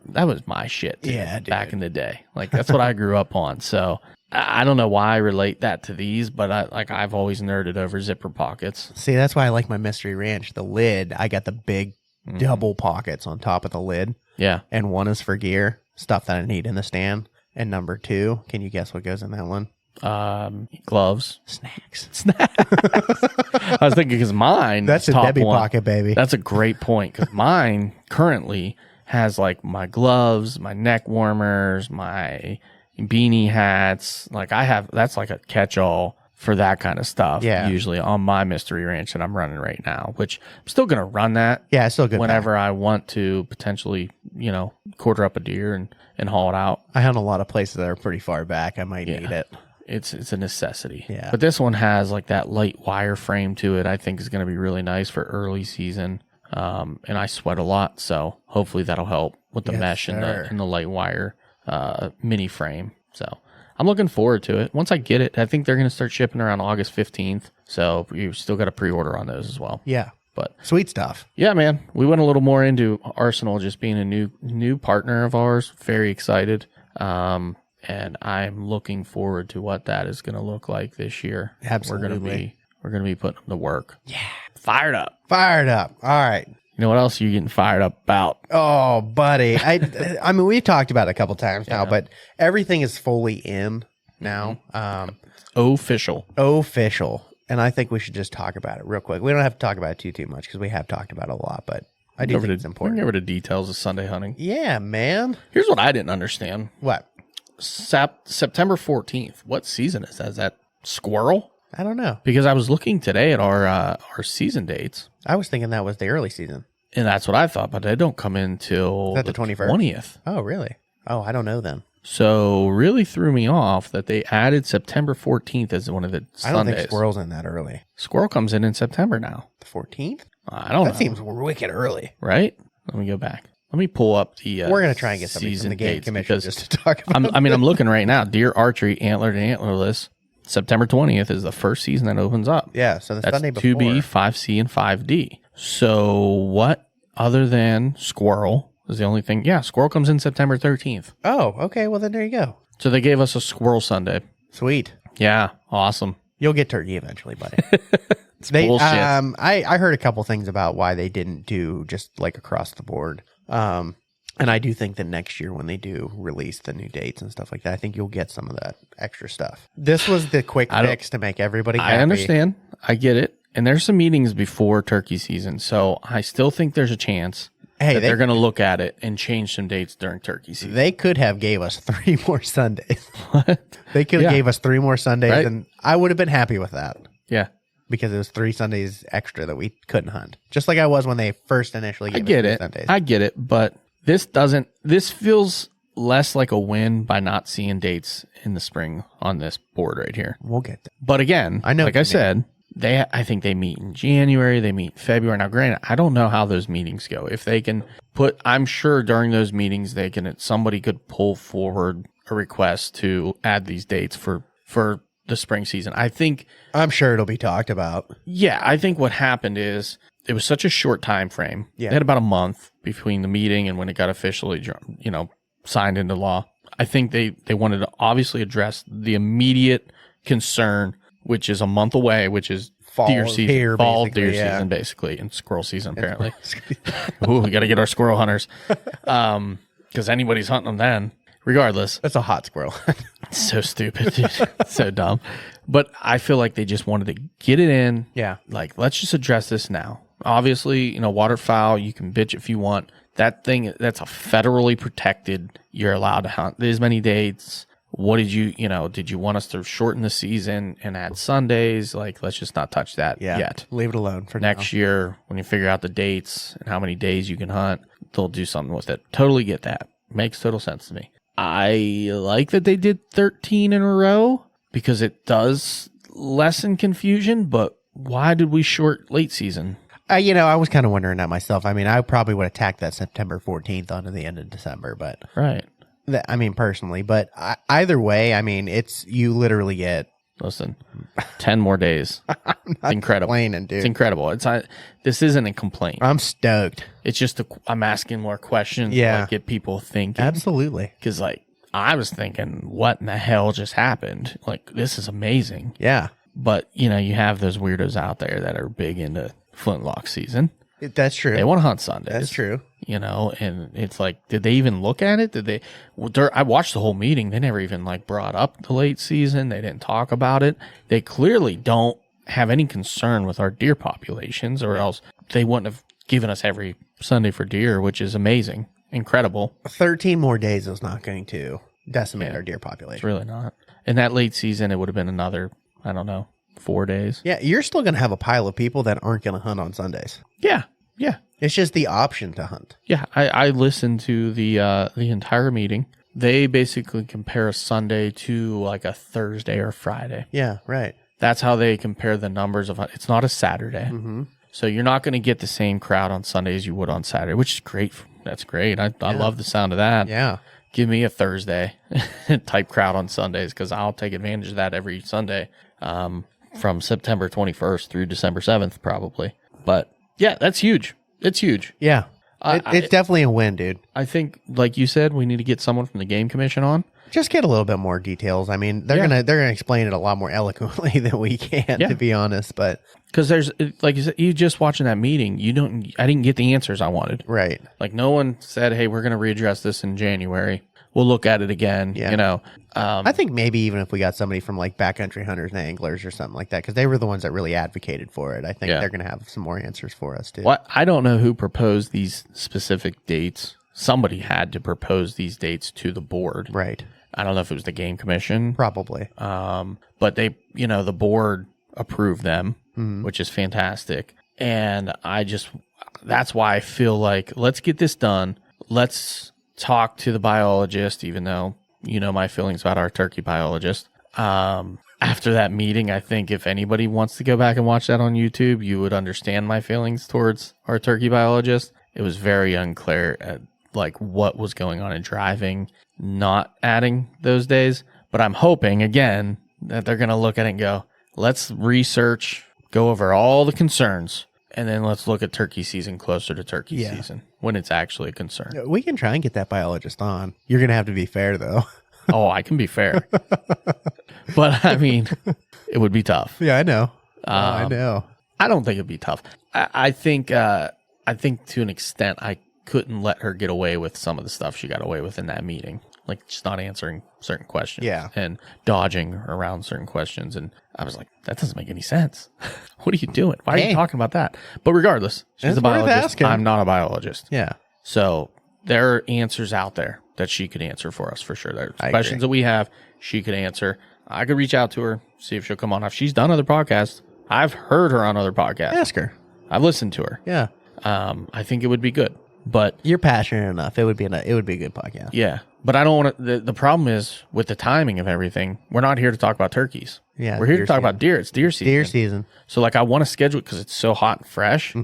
my shit, dude, Yeah, back dude. in the day. Like that's what I grew up on. So I don't know why I relate that to these, but I've always nerded over zipper pockets. See, that's why I like my Mystery Ranch. The lid, I got the big double pockets on top of the lid, Yeah. and one is for gear, stuff that I need in the stand. And number 2, can you guess what goes in that one? Gloves. Snacks. I was thinking because mine. That's a top Debbie one. pocket, baby. That's a great point because mine currently has like my gloves, my neck warmers, my beanie hats. Like that's like a catch-all for that kind of stuff. Yeah. Usually on my Mystery Ranch that I'm running right now, which I'm still going to run that. Yeah, it's still good. Whenever I want to potentially, quarter up a deer and haul it out. I hunt a lot of places that are pretty far back. I might need it. It's a necessity. Yeah. But this one has like that light wire frame to it. I think is going to be really nice for early season. And I sweat a lot, so hopefully that'll help with the Yes, mesh and sir. the light wire mini frame. So I'm looking forward to it. Once I get it, I think they're going to start shipping around August 15th. So you still got to pre-order on those as well. Yeah. But Sweet stuff. yeah, man, we went a little more into Arsenal just being a new partner of ours. Very excited. And I'm looking forward to what that is going to look like this year. Absolutely. We're going to be putting them to work. Yeah. Fired up. Fired up. All right. You know what else are you getting fired up about? Oh, buddy. I mean, we've talked about it a couple times now, but everything is fully in now. Official. Official. And I think we should just talk about it real quick. We don't have to talk about it too much because we have talked about it a lot, but I do think it's We can important. get rid of details of Sunday hunting. Yeah, man. Here's what I didn't understand. What? September 14th. What season is that? Is that squirrel? I don't know. Because I was looking today at our season dates, I was thinking that was the early season. and that's what I thought, but they don't come in till Is that the 21st? 20th. Oh, really? Oh, I don't know then. So really threw me off that they added September 14th as one of the I don't Sundays. think squirrel's in that early. Squirrel comes in September now. The 14th? I don't That know. seems wicked early. Right? Let me go back. Let me pull up the We're going to try and get somebody from season the game dates commission because just to talk about I'm looking right now. Deer archery, antlered and antlerless. September 20th is the first season that opens up. Yeah, so the That's Sunday before. 2B, 5C, and 5D. So what other than squirrel is the only thing? Yeah, squirrel comes in September 13th. Oh, okay. Well, then there you go. So they gave us a squirrel Sunday. Sweet. Yeah, awesome. You'll get turkey eventually, buddy. Bullshit. I heard a couple things about why they didn't do just like across the board. And I do think that next year when they do release the new dates and stuff like that, I think you'll get some of that extra stuff. This was the quick fix to make everybody happy. I understand. I get it. And there's some meetings before turkey season. So I still think there's a chance Hey, that they- they're going to look at it and change some dates during turkey season. They could have gave us 3 more Sundays. They could have Yeah. gave us 3 more Sundays, Right. and I would have been happy with that Yeah. because it was 3 Sundays extra that we couldn't hunt. Just like I was when they first initially I gave get us 3 it. Sundays. I get it. But this feels less like a win by not seeing dates in the spring on this board right here. We'll get there. But again, I know like what I you said, I think they meet in January, they meet in February. Now, granted, I don't know how those meetings go. If they can I'm sure during those meetings, somebody could pull forward a request to add these dates for the spring season. I'm sure it'll be talked about. Yeah, I think what happened is it was such a short time frame. Yeah. They had about a month between the meeting and when it got officially, signed into law. I think they wanted to obviously address the immediate concern, which is a month away, which is Fall deer is season, here, fall basically, deer yeah. season, basically, and squirrel season, apparently. Ooh, we got to get our squirrel hunters, because anybody's hunting them then. Regardless, That's a hot squirrel. so stupid, dude. So dumb. But I feel like they just wanted to get it in. Yeah. Like, let's just address this now. Obviously, waterfowl, you can bitch if you want. That thing, that's a federally protected. You're allowed to hunt this many dates. What did you want us to shorten the season and add Sundays? Like, let's just not touch that yet. Leave it alone for Next year, when you figure out the dates and how many days you can hunt, they'll do something with it. Totally get that. Makes total sense to me. I like that they did 13 in a row because it does lessen confusion, but why did we short late season? I was kind of wondering that myself. I mean, I probably would have tacked that September 14th onto the end of December, but Right. I mean, personally, but either way, I mean, you literally get. Listen, 10 more days. It's incredible. Complaining, dude. It's incredible. This isn't a complaint. I'm stoked. It's just I'm asking more questions. Yeah. To, like, get people thinking. Absolutely. Because like I was thinking, what in the hell just happened? Like, this is amazing. Yeah. But you have those weirdos out there that are big into flintlock season. That's true. They want to hunt Sundays. That's true. And it's like, did they even look at it? I watched the whole meeting. They never even like brought up the late season. They didn't talk about it. They clearly don't have any concern with our deer populations, or else they wouldn't have given us every Sunday for deer, which is amazing. Incredible. 13 more days is not going to decimate our deer population. It's really not. In that late season, it would have been another, I don't know, 4 days. Yeah, you're still going to have a pile of people that aren't going to hunt on Sundays. Yeah. It's just the option to hunt. Yeah, I listened to the entire meeting. They basically compare a Sunday to like a Thursday or Friday. Yeah, right. That's how they compare the numbers of. It's not a Saturday, so you're not going to get the same crowd on Sunday as you would on Saturday, which is great. That's great. I love the sound of that. Yeah. Give me a Thursday type crowd on Sundays, because I'll take advantage of that every Sunday from September 21st through December 7th probably. But yeah, that's huge. It's huge. Yeah. It's definitely a win, dude. I think, like you said, we need to get someone from the Game Commission on. Just get a little bit more details. I mean, they're gonna explain it a lot more eloquently than we can, to be honest. But because there's, like you said, you just watching that meeting, I didn't get the answers I wanted. Right. Like, no one said, "Hey, we're gonna readdress this in January. We'll look at it again." Yeah. I think maybe even if we got somebody from like backcountry hunters and anglers or something like that, because they were the ones that really advocated for it. I think they're gonna have some more answers for us too. Well, I don't know who proposed these specific dates. Somebody had to propose these dates to the board. Right. I don't know if it was the Game Commission. Probably. But they, the board approved them, which is fantastic. And that's why I feel like, let's get this done. Let's talk to the biologist, even though, my feelings about our turkey biologist. After that meeting, I think if anybody wants to go back and watch that on YouTube, you would understand my feelings towards our turkey biologist. It was very unclear at like what was going on in driving, not adding those days. But I'm hoping, again, that they're going to look at it and go, let's research, go over all the concerns, and then let's look at turkey season closer to turkey season when it's actually a concern. We can try and get that biologist on. You're going to have to be fair, though. Oh, I can be fair. But, I mean, it would be tough. Yeah, I know. I know. I don't think it'd be tough. I think to an extent, I couldn't let her get away with some of the stuff she got away with in that meeting. Like, just not answering certain questions. Yeah. And dodging around certain questions. And I was like, that doesn't make any sense. What are you doing? Why are you talking about that? But regardless, she's It's a worth biologist. asking. I'm not a biologist. Yeah. So there are answers out there that she could answer for us for sure. There's I questions agree. that we have, she could answer. I could reach out to her, see if she'll come on. If she's done other podcasts, I've heard her on other podcasts. Ask her. I've listened to her. Yeah. I think it would be good. But You're passionate enough. It would be a good podcast. yeah, but I don't want to. The problem is with the timing of everything. We're not here to talk about turkeys. Yeah, we're here to deer talk season. about deer. It's deer season. Deer season. So like, I want to schedule it because it's so hot and fresh,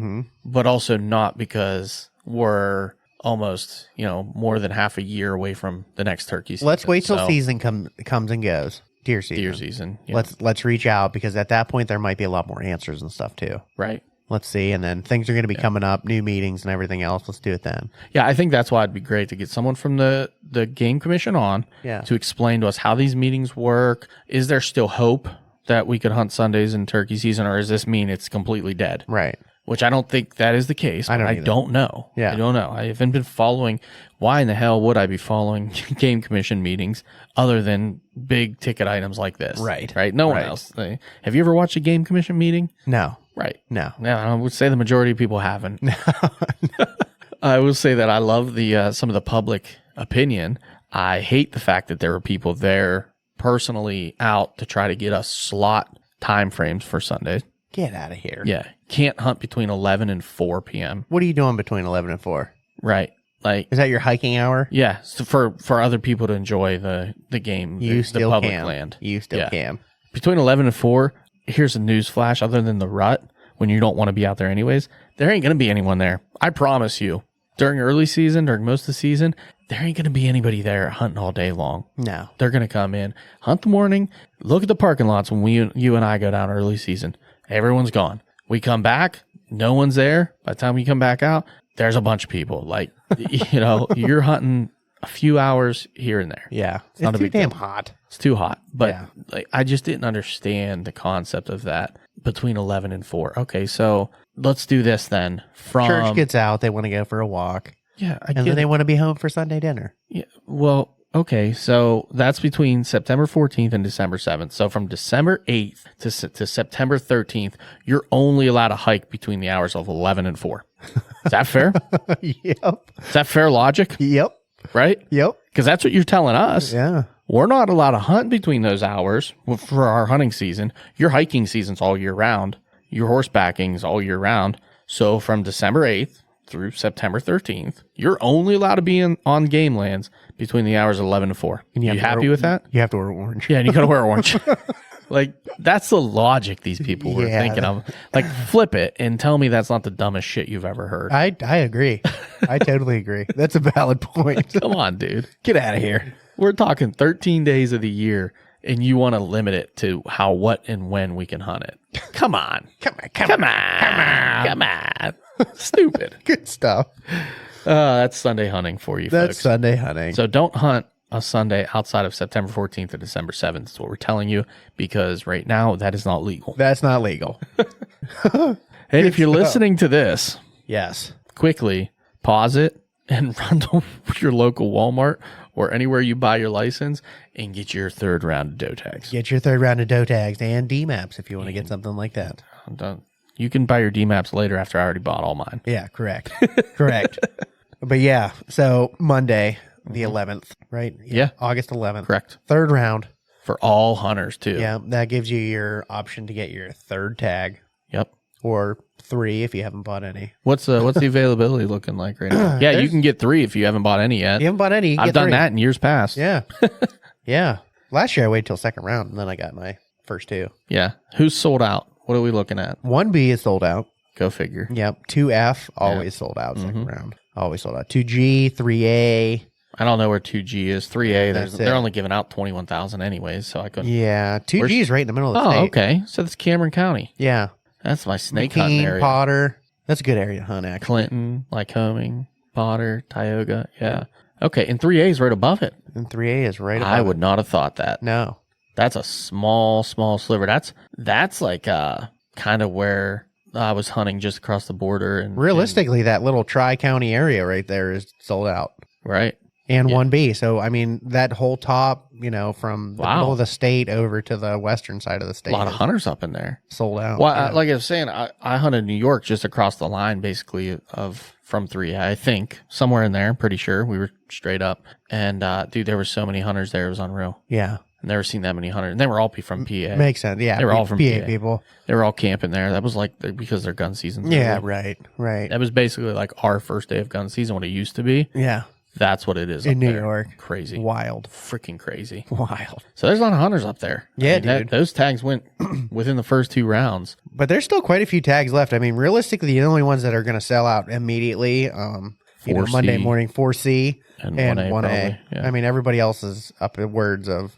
but also not because we're almost more than half a year away from the next turkey season. Let's wait till So, season comes and goes. Deer season. deer season. Yeah. Let's reach out, because at that point there might be a lot more answers and stuff too. Right. Let's see, and then things are going to be coming up, new meetings and everything else. Let's do it then. Yeah, I think that's why it'd be great to get someone from the Game Commission on to explain to us how these meetings work. Is there still hope that we could hunt Sundays in turkey season, or does this mean it's completely dead? Right. Which I don't think that is the case. I don't I either. don't know. Yeah. I don't know. I haven't been following. Why in the hell would I be following Game Commission meetings other than big ticket items like this? Right. Right. No one Right. else. Have you ever watched a Game Commission meeting? No. Right. No. No, I would say the majority of people haven't. I will say that I love the some of the public opinion. I hate the fact that there were people there personally out to try to get us slot time frames for Sundays. Get out of here. Yeah, can't hunt between 11 and 4 p.m. What are you doing between 11 and 4? Right, like Is that your hiking hour? yeah, so for other people to enjoy the game, You the still public can. land. You still Yeah. can. Between 11 and 4, here's a news flash. Other than the rut, when you don't want to be out there anyways, there ain't going to be anyone there. I promise you. During early season, during most of the season, there ain't going to be anybody there hunting all day long. No. They're going to come in, hunt the morning, look at the parking lots when you and I go down early season. Everyone's gone. We come back, no one's there. By the time we come back out, there's a bunch of people. Like, you're hunting a few hours here and there. Yeah. It's not a too big damn deal. hot. It's too hot. But Yeah. like, I just didn't understand the concept of that between 11 and 4. Okay, so let's do this then. Church gets out. They want to go for a walk. Yeah, I And get then they it. want to be home for Sunday dinner. Yeah, well, okay, so that's between September 14th and December 7th. So from December 8th to September 13th, you're only allowed to hike between the hours of 11 and 4. Is that fair? Yep. Is that fair logic? Yep. Right? Yep. Because that's what you're telling us. Yeah. We're not allowed to hunt between those hours for our hunting season. Your hiking season's all year round. Your horsebacking's all year round. So from December 8th through September 13th, you're only allowed to be on game lands between the hours of 11 and 4. And You have to happy wear- with that? You have to wear orange. Yeah, and you got to wear orange. Like, that's the logic these people were Yeah. thinking of. Like, flip it and tell me that's not the dumbest shit you've ever heard. I agree. I totally agree. That's a valid point. Come on, dude. Get out of here. We're talking 13 days of the year, and you want to limit it to how, what, and when we can hunt it. Come on. Come on. Come on. Stupid. Good stuff. That's Sunday hunting for you, That's folks. Sunday hunting. So don't hunt a Sunday outside of September 14th or December 7th. That's what we're telling you, because right now that is not legal. That's not legal. And if you're listening to this, Yes. quickly pause it and run to your local Walmart or anywhere you buy your license and get your third round of doe tags. Get your third round of doe tags and D maps if you want to get something like that. You can buy your DMAPs later after I already bought all mine. Yeah, correct. Correct. But yeah, so Monday, the 11th, right? Yeah. August 11th. Correct. Third round. For all hunters, too. Yeah, that gives you your option to get your third tag Yep. or 3 if you haven't bought any. What's the availability looking like right now? Yeah, you can get 3 if you haven't bought any yet. You haven't bought any, you I've get done 3. that in years past. Yeah. Yeah. Last year I waited till second round and then I got my first 2. Yeah. Who's sold out? What are we looking at? 1B is sold out. Go figure. Yep. 2F always sold out second round. Always sold out. 2G, 3A. I don't know where 2G is. 3A, That's they're it. only giving out 21,000 anyways, so I couldn't. Yeah. 2G is right in the middle of the Oh, state. okay. So that's Cameron County. Yeah. That's my snake hunting Keene, area. Potter. That's a good area to hunt, actually. Clinton, Lycoming, Potter, Tioga. Yeah. Okay. And 3A is right above it. And 3A is right above I would it. not have thought that. No. That's a small sliver. That's like kind of where I was hunting just across the border. And Realistically, that little tri-county area right there is sold out. right. And 1B. So, I mean, that whole top, from the Wow. middle of the state over to the western side of the A state lot of is hunters up in there. sold out. Well, Yeah. like I was saying, I hunted New York just across the line, basically from 3A. I think somewhere in there. I'm pretty sure we were straight up. And dude, there were so many hunters there. It was unreal. Yeah. I've never seen that many hunters. And they were all from PA. Makes sense. Yeah. They were all from PA PA. people. They were all camping there. That was like because their gun season's Yeah, over. right. Right. That was basically like our first day of gun season, what it used to be. Yeah. That's what it is In up New there. York. Crazy. Wild. Freaking crazy. Wild. So there's a lot of hunters up there. Yeah, dude. Those tags went within the first 2 rounds. But there's still quite a few tags left. I mean, realistically, the only ones that are going to sell out immediately, 4C. Monday morning, 4C And 1A. 1A probably, yeah. I mean, everybody else is upwards of,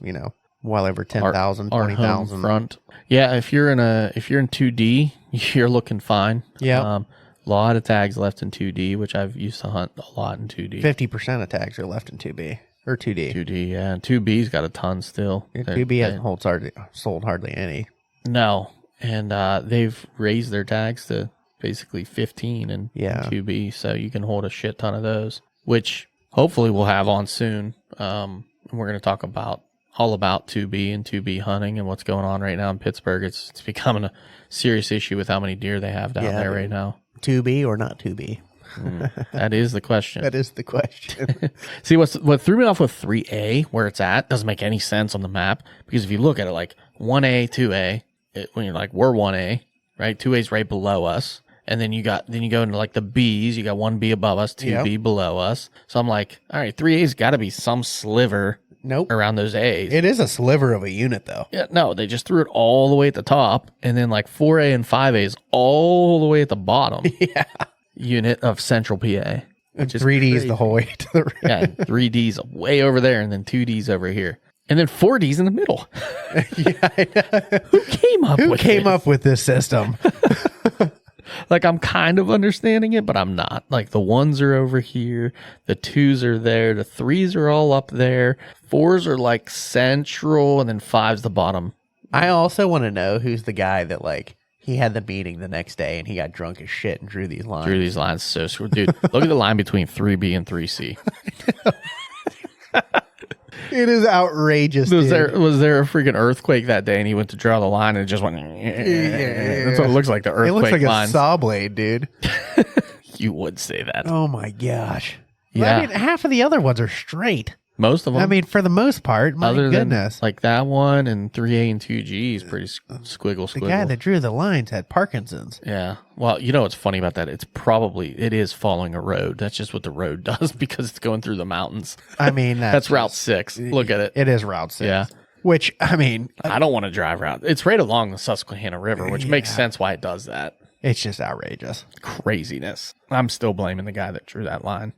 well over 10,000, Our home 20,000. front. Yeah, if you're in 2D, you're looking fine. Yeah. A lot of tags left in 2D, which I've used to hunt a lot in 2D. 50% of tags are left in 2B or 2D. 2D, yeah. And 2B's got a ton still. 2B hasn't sold hardly any. No. And they've raised their tags to basically 15 in Yeah. 2B, so you can hold a shit ton of those, which hopefully we'll have on soon. And we're going to talk all about 2B and 2B hunting and what's going on right now in Pittsburgh. It's becoming a serious issue with how many deer they have down there right now. 2B or not 2B? That is the question. That is the question. See, what threw me off with 3A, where it's at, doesn't make any sense on the map, because if you look at it like 1A, 2A, when you're like, we're 1A, right? 2A's right below us. And then you go into like the B's, you got 1B above us, 2B below us. So I'm like, all right, 3A's got to be some sliver Nope. around those A's. It is a sliver of a unit, though. Yeah, no, they just threw it all the way at the top, and then like 4A and 5A's all the way at the bottom. Yeah. Unit of Central PA. which is 3D's crazy. the whole way to the right. Yeah, 3D's way over there, and then 2D's over here, and then 4D's in the middle. Who came up Who with came this? up with this system? Like, I'm kind of understanding it, but I'm not. Like, the 1s are over here, the 2s are there, the 3s are all up there, 4s are like central, and then 5's the bottom. I also want to know who's the guy that like he had the meeting the next day and he got drunk as shit and drew these lines. Drew these lines so screwed. Dude, look at the line between 3B and 3C. It is outrageous. Was dude. there a freaking earthquake that day, and he went to draw the line and it just went. That's what it looks like. The It earthquake looks like lines. a saw blade, dude. You would say that. Oh my gosh. Yeah. I mean, half of the other ones are straight. Most of them. I mean, for the most part, my other goodness. than like that one and 3A and 2G is pretty squiggle. The guy that drew the lines had Parkinson's. Yeah. Well, you know what's funny about that? It is following a road. That's just what the road does because it's going through the mountains. I mean, That's Route 6. Look at it. It is Route 6. Yeah. Which, I mean, I don't want to drive Route. It's right along the Susquehanna River, which makes sense why it does that. it's just outrageous. Craziness. I'm still blaming the guy that drew that line.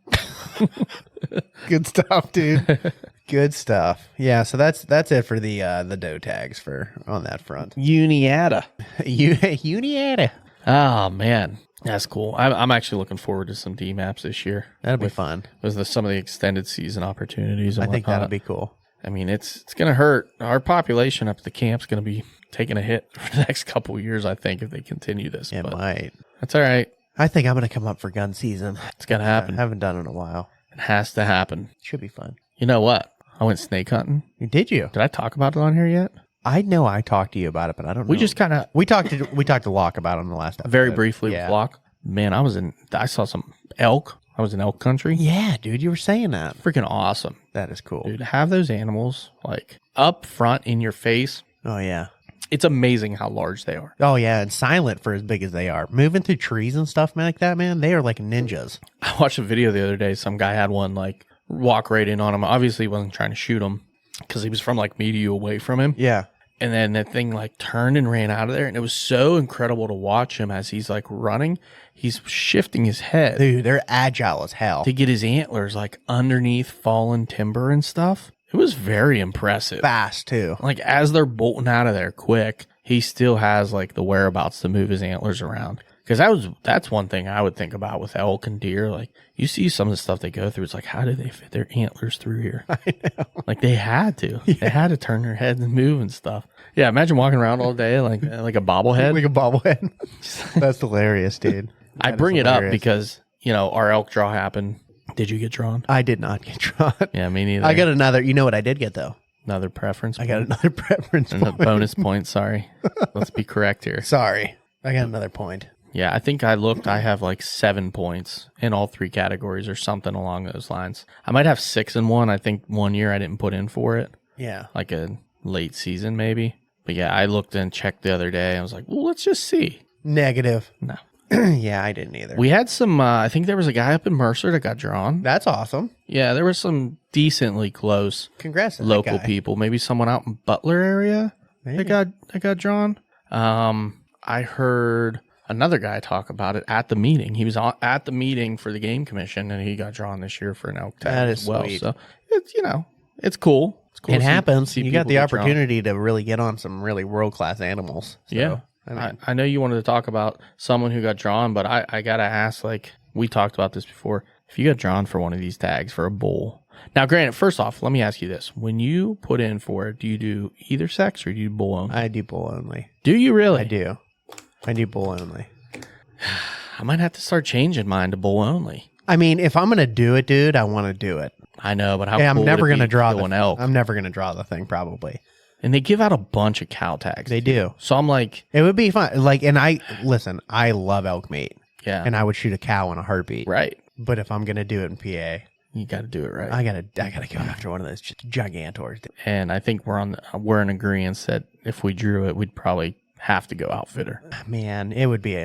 Good stuff, dude. Good stuff. Yeah, so that's it for the doe tags for on that front. Uniata. Uniata. Oh, man. That's cool. I'm actually looking forward to some D maps this year. That'll be fun. With some of the extended season opportunities. And I think whatnot. that'll be cool. I mean, it's going to hurt. Our population up at the camp's going to be taking a hit for the next couple of years, I think, if they continue this. It But might. that's all right. I think I'm going to come up for gun season. It's going to happen. I haven't done it in a while. It has to happen. Should be fun. You know what? I went snake hunting. Did you? Did I talk about it on here yet? I know I talked to you about it, but I don't know. We just kind of we talked to Locke about it on the last episode. very briefly Yeah. with Flock. Man, I saw some elk. I was in elk country. Yeah, dude, you were saying that. Freaking awesome. That is cool. Dude, have those animals like up front in your face. Oh yeah. It's amazing how large they are. Oh yeah, and silent for as big as they are. Moving through trees and stuff like that, man. They are like ninjas. I watched a video the other day. Some guy had one like walk right in on him. Obviously, he wasn't trying to shoot him because he was from like media away from him. Yeah. And then that thing like turned and ran out of there. And it was so incredible to watch him as he's like running. He's shifting his head Dude, they're agile as hell. to get his antlers like underneath fallen timber and stuff. It was very impressive. Fast too. Like as they're bolting out of there quick, he still has like the whereabouts to move his antlers around. Because that's one thing I would think about with elk and deer. Like you see some of the stuff they go through. It's like, how do they fit their antlers through here? I know. Like they had to. Yeah. They had to turn their heads and move and stuff. Yeah, imagine walking around all day like a bobblehead. Like a bobblehead. That's hilarious, dude. I That bring is it up hilarious. because, our elk draw happened. Did you get drawn? I did not get drawn. Yeah, me neither. I got another. You know what I did get though? another preference. I got another preference and a point. bonus point. Sorry. Let's be correct here. Sorry, I got another point. Yeah, I think I looked. I have like 7 points in all 3 categories or something along those lines. I might have 6 in one. I think one year I didn't put in for it, Yeah. like a late season maybe. But yeah, I looked and checked the other day. I was like, well, let's just see. Negative. No. Yeah, I didn't either. We had some, I think there was a guy up in Mercer that got drawn. That's awesome. Yeah, there was some decently close Congrats to that local guy. people. Maybe someone out in Butler area Maybe. that got drawn. I heard another guy talk about it at the meeting. He was at the meeting for the game commission, and he got drawn this year for an elk tag That as is well. sweet. So it's it's cool. It's cool. It to see- happens. see You got people the get drawn. opportunity to really get on some really world class animals. So, Yeah. I mean, I know you wanted to talk about someone who got drawn, but I got to ask, like, we talked about this before. If you got drawn for one of these tags for a bull. Now, granted, first off, let me ask you this. When you put in for it, do you do either sex or do you do bull only? I do bull only. Do you really? I do. I do bull only. I might have to start changing mine to bull only. I mean, if I'm gonna do it, dude, I want to do it. I know, but how Hey, I'm cool never would it gonna be draw kill an the elk? I'm never gonna draw the thing, probably. And they give out a bunch of cow tags. They do. So I'm like, It would be fun. Like, and I listen. I love elk meat, yeah, and I would shoot a cow in a heartbeat. right. But if I'm gonna do it in PA, You got to do it right. I gotta go after one of those gigantors. And I think we're in agreement that if we drew it, we'd probably have to go outfitter. Man, it'd be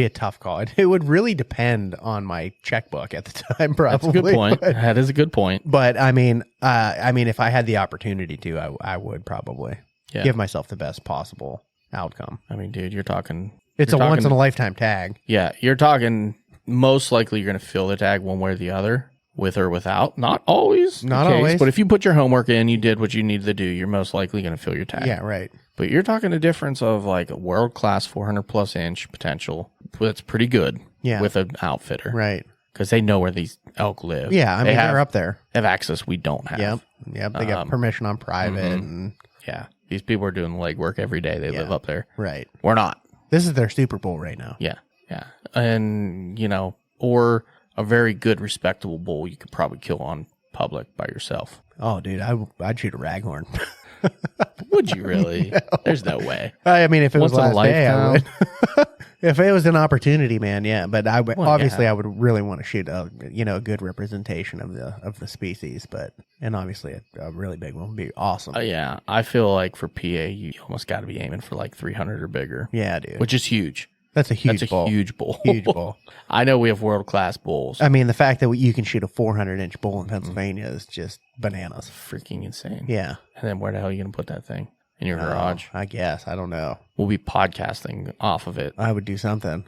a tough call. It would really depend on my checkbook at the time. Probably. That's a good point. That is a good point. But I mean, if I had the opportunity to, I would probably Yeah. give myself the best possible outcome. I mean, dude, you're talking. It's you're a once in talking- a lifetime tag. Yeah, you're talking most likely you're going to fill the tag one way or the other, with or without. Not always. Not the case, always. But if you put your homework in, you did what you needed to do, you're most likely going to fill your tag. Yeah, right. But you're talking a difference of like a world-class 400-plus inch potential. That's pretty good with an outfitter. Right. Because they know where these elk live. Yeah, I mean, they're up there. They have access we don't have. Yep. They got permission on private. And Yeah. These people are doing legwork every day. They live up there. right. We're not. This is their Super Bowl right now. Yeah. Yeah. And, or a very good, respectable bull you could probably kill on public by yourself. Oh, dude, I'd shoot a raghorn. Would you really? No. There's no way. I mean, if it was Once in a last day, I would. lifetime. If it was an opportunity, man, yeah. But I would, Well, obviously yeah. I would really want to shoot a good representation of the species. And obviously a really big one would be awesome. Yeah. I feel like for PA, you almost got to be aiming for like 300 or bigger. Yeah, dude. Which is huge. That's a huge bull. Huge bull. Huge bull. I know we have world-class bulls. I mean, the fact that you can shoot a 400-inch bull in Pennsylvania is just bananas. Freaking insane. Yeah. And then where the hell are you going to put that thing? In your garage? I guess. I don't know. We'll be podcasting off of it. I would do something.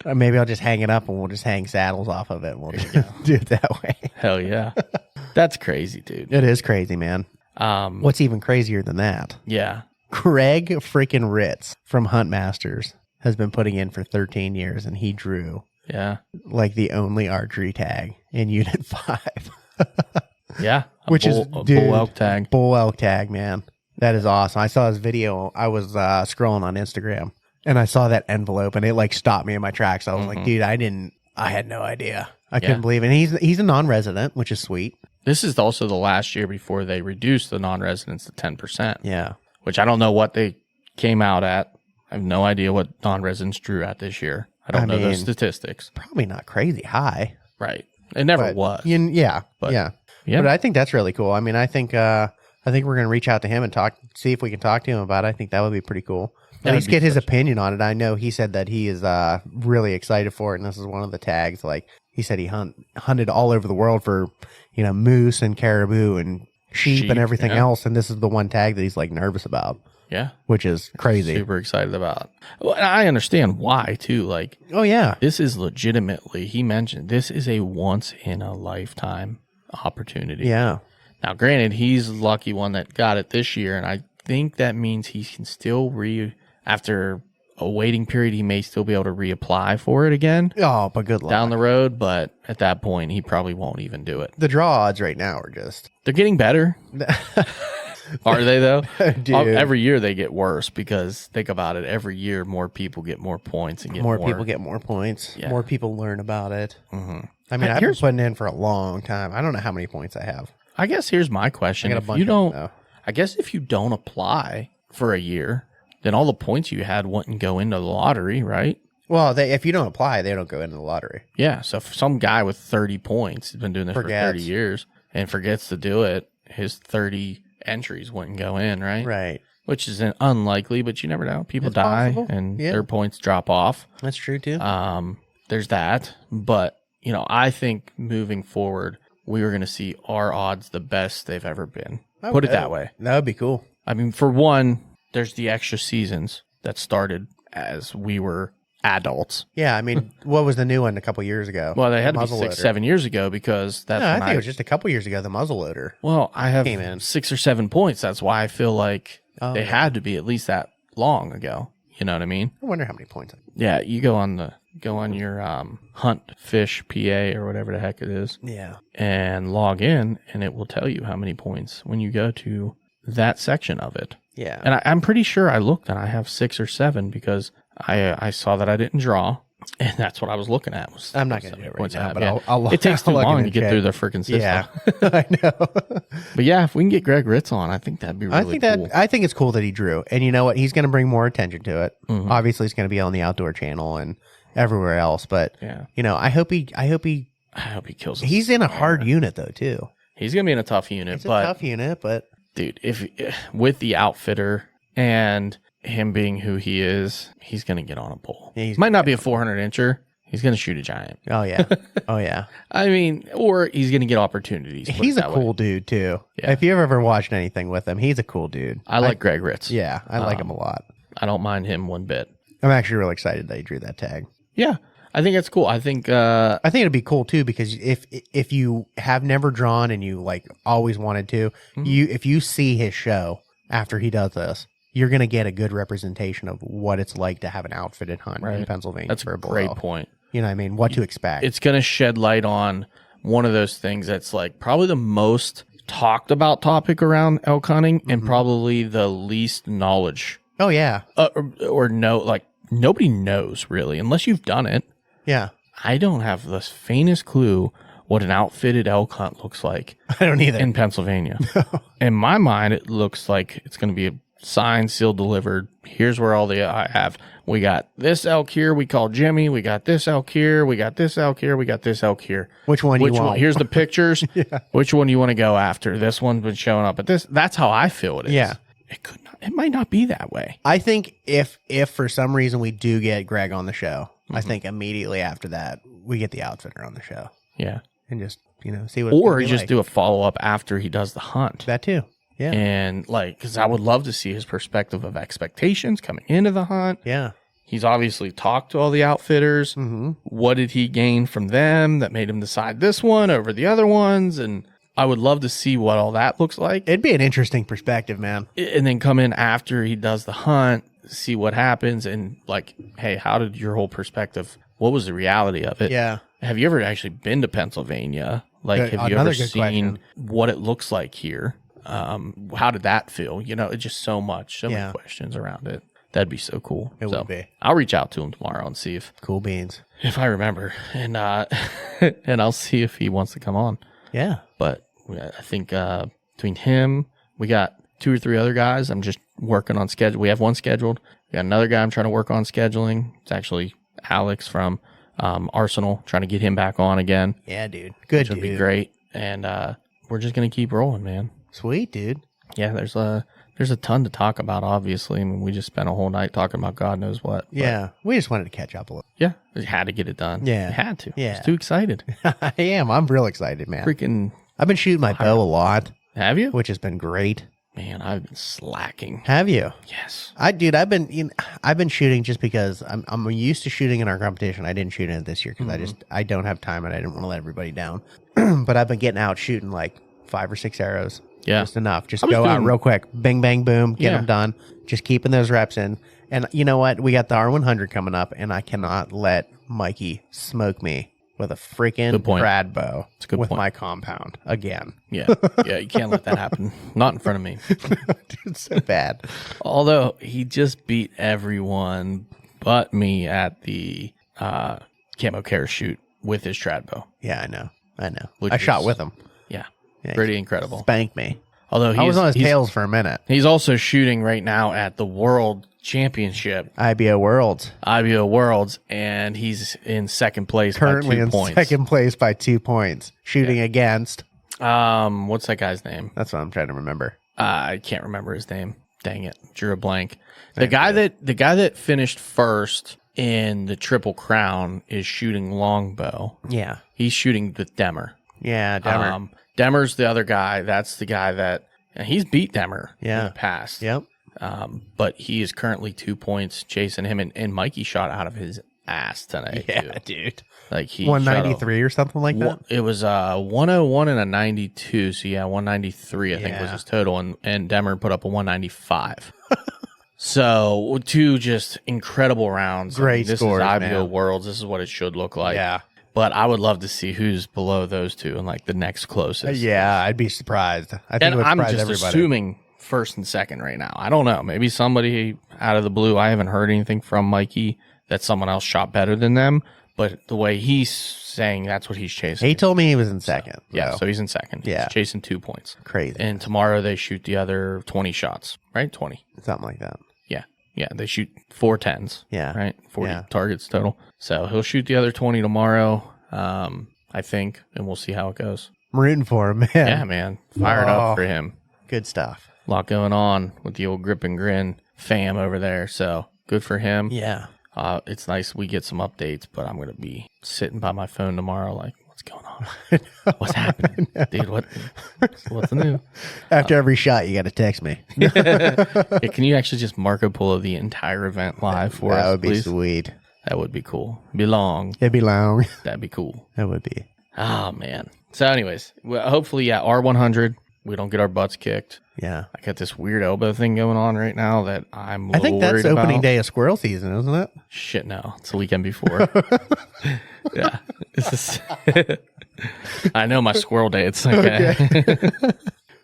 Or maybe I'll just hang it up and we'll just hang saddles off of it. And we'll just do it that way. Hell yeah. That's crazy, dude. It is crazy, man. What's even crazier than that? Yeah. Craig freaking Ritz from Hunt Masters has been putting in for 13 years, and he drew Yeah. like the only archery tag in Unit 5. Yeah. Bull elk tag. Bull elk tag, man. That is awesome. I saw his video. I was scrolling on Instagram, and I saw that envelope, and it like stopped me in my tracks. I was like, dude, I had no idea. I couldn't believe it. And he's a non-resident, which is sweet. This is also the last year before they reduced the non-residents to 10%. Yeah. Which I don't know what they came out at. I have no idea what non-residents drew at this year. I don't know those statistics. Probably not crazy high. Right. It never But, was. Yeah. But- yeah. Yeah. But I think that's really cool. I mean, I think we're going to reach out to him and see if we can talk to him about it. I think that would be pretty cool. At That'd least be get his fresh. opinion on it. I know he said that he is really excited for it, and this is one of the tags. Like he said, he hunted all over the world for moose and caribou and sheep and everything yeah. else, and this is the one tag that he's like nervous about, Yeah. which is crazy. Super excited about. Well, and I understand why, too. Like, Oh yeah, this is legitimately, he mentioned, this is a once-in-a-lifetime opportunity. yeah. Now, granted, he's the lucky one that got it this year, and I think that means he can still after a waiting period, he may still be able to reapply for it again Oh, but good luck. down the road, but at that point, he probably won't even do it. The draw odds right now are just They're getting better. Are they, though? Dude. Every year they get worse because, think about it, every year more people get more points and get more people get more points. Yeah. More people learn about it. Mm-hmm. I mean, I've been putting in for a long time. I don't know how many points I have. I guess here's my question. I got a If bunch you of them, don't, though. I guess if you don't apply for a year, then all the points you had wouldn't go into the lottery, right? Well, if you don't apply, they don't go into the lottery. Yeah. So if some guy with 30 points has been doing this for 30 years and forgets to do it, his 30 entries wouldn't go in, right? Right. Which is unlikely, but you never know. People It's die possible. and Yeah. their points drop off. That's true, too. There's that. But, I think moving forward, we are going to see our odds the best they've ever been. Put it that way. That would be cool. I mean, for one, there's the extra seasons that started as we were adults. Yeah, I mean, what was the new one a couple years ago? Well, they had to be muzzleloader. 6-7 years ago because that's No, I when think it was just a couple years ago, the muzzleloader. Well, I have came in. 6 or 7 points. That's why I feel like Oh, they yeah. had to be at least that long ago. You know what I mean? I wonder how many points. Yeah, you go on your Hunt Fish PA or whatever the heck it is Yeah. and log in, and it will tell you how many points when you go to that section of it. Yeah. And I'm pretty sure I looked and I have 6 or 7 because I saw that I didn't draw, and that's what I was looking at. I'm not going to do it right points I now, have. but Yeah. I'll It takes too I'll look long in to and get check. through the freaking system. Yeah, I know. But yeah, if we can get Greg Ritz on, I think that'd be really cool. I think it's cool that he drew, and you know what? He's going to bring more attention to it. Mm-hmm. Obviously, it's going to be on the Outdoor Channel and everywhere else. But Yeah. I hope he. I hope he kills us. He's in a hard unit though too. He's going to be in a tough unit, It's a but tough unit, but dude, if with the outfitter and him being who he is, he's going to get on a pole. Yeah, he's Might not be a 400-incher. He's going to shoot a giant. oh yeah, oh yeah. I mean, or he's going to get opportunities. put He's it a that cool way. dude too. Yeah. If you've ever watched anything with him, he's a cool dude. I like Greg Ritz. I like him a lot. I don't mind him one bit. I'm actually really excited that he drew that tag. Yeah. I think it's cool. I think it'd be cool too, because if you have never drawn and you like always wanted to, if you see his show after he does this, you're gonna get a good representation of what it's like to have an outfitted hunt in Pennsylvania. That's for a great point. You know what I mean? What to expect. It's gonna shed light on one of those things that's like probably the most talked about topic around elk hunting and probably the least knowledge. Oh yeah. Or no, like nobody knows really unless you've done it. Yeah. I don't have the faintest clue what an outfitted elk hunt looks like. I don't either. In Pennsylvania. In my mind, it looks like it's going to be a signed, sealed, delivered. Here's where I have. We got this elk here. We call Jimmy. We got this elk here. We got this elk here. We got this elk here. Which one you want? Here's the pictures. Which one do you want to go after? This one's been showing up at this. That's how I feel it is. Yeah. It might not be that way. I think if for some reason we do get Greg on the show, I think immediately after that we get the outfitter on the show. Yeah. And just, see what it's Or gonna be just like. do a follow-up after he does the hunt. That too. Yeah. And because I would love to see his perspective of expectations coming into the hunt. Yeah. He's obviously talked to all the outfitters. Mm-hmm. What did he gain from them that made him decide this one over the other ones? And I would love to see what all that looks like. It'd be an interesting perspective, man. And then come in after he does the hunt, see what happens, and like, hey, how did your whole perspective, what was the reality of it? Yeah. Have you ever actually been to Pennsylvania? Like, have you Another ever good seen question. what it looks like here? How did that feel? It's just so many questions around it. That'd be so cool. It would be. I'll reach out to him tomorrow and see Cool beans. if I remember, and and I'll see if he wants to come on. Yeah. But I think between him, we got 2 or 3 other guys. I'm just working on schedule. We have one scheduled. We got another guy I'm trying to work on scheduling. It's actually Alex from Arsenal, trying to get him back on again. Yeah, dude. Good, Which would be great. And we're just going to keep rolling, man. Sweet, dude. Yeah, there's a ton to talk about, obviously. I mean, we just spent a whole night talking about God knows what. Yeah. We just wanted to catch up a little. Yeah, we had to get it done. Yeah. We had to. Yeah. I was too excited. I am. I'm real excited, man. Freaking. I've been shooting my bow a lot. Have you? Which has been great. Man, I've been slacking. Have you? Yes. I've been shooting just because I'm used to shooting in our competition. I didn't shoot in it this year because I don't have time and I didn't want to let everybody down. But I've been getting out shooting like 5 or 6 arrows. Yeah. Just enough. Just go out real quick. Bing, bang, boom. Get them done. Just keeping those reps in. And you know what? We got the R100 coming up, and I cannot let Mikey smoke me with a freaking trad bow with my compound again. Yeah. Yeah, you can't let that happen. Not in front of me. It's so bad. Although he just beat everyone but me at the camo care shoot with his trad bow. Yeah, I know. I shot with him. Yeah. Pretty incredible. Spanked me. Although I was on his tails for a minute. He's also shooting right now at the World Championship, IBO Worlds, and he's in second place currently by 2 in points. second place by 2 points, shooting against. What's that guy's name? That's what I'm trying to remember. I can't remember his name. Dang it, drew a blank. The guy that finished first in the Triple Crown is shooting longbow. Yeah, he's shooting with Demmer. Yeah, Demmer. Demmer's the other guy. That's the guy that he's beat Demmer in the past. Yep. But he is currently 2 points chasing him, and Mikey shot out of his ass tonight. Yeah, too. dude. Like he 193 or something like that. It was 101 and a 92. So yeah, 193 I think was his total, and Demmer put up a 195. So 2 just incredible rounds. Great this scores, is IBO man. Worlds. This is what it should look like. Yeah. But I would love to see who's below those 2 and like the next closest. Yeah, I'd be surprised. I think And it would I'm surprise just everybody. assuming first and second right now. I don't know. Maybe somebody out of the blue. I haven't heard anything from Mikey that someone else shot better than them. But the way he's saying, that's what he's chasing. He told me he was in second. So he's in second. Yeah. He's chasing 2 points. Crazy. And tomorrow they shoot the other 20 shots, right? 20. Something like that. Yeah. Yeah. They shoot 4 10s. Yeah. Right? 40 targets total. So he'll shoot the other 20 tomorrow, I think, and we'll see how it goes. I'm rooting for him, man. Yeah, man. Fired up for him. Good stuff. A lot going on with the old Grip and Grin fam over there. So good for him. Yeah. It's nice we get some updates, but I'm going to be sitting by my phone tomorrow like, what's going on? What's happening? Dude, what's new? After every shot, you got to text me. Yeah, can you actually just Marco Polo the entire event live for us, That would be please? sweet. That would be cool. Be long. It'd be long. That'd be cool. That would be. Oh, man. So anyways, hopefully, yeah, R100, we don't get our butts kicked. Yeah. I got this weird elbow thing going on right now that I'm a I little think that's worried opening about. day of squirrel season, isn't it? Shit, no. It's the weekend before. Yeah. This is I know my squirrel day. It's okay.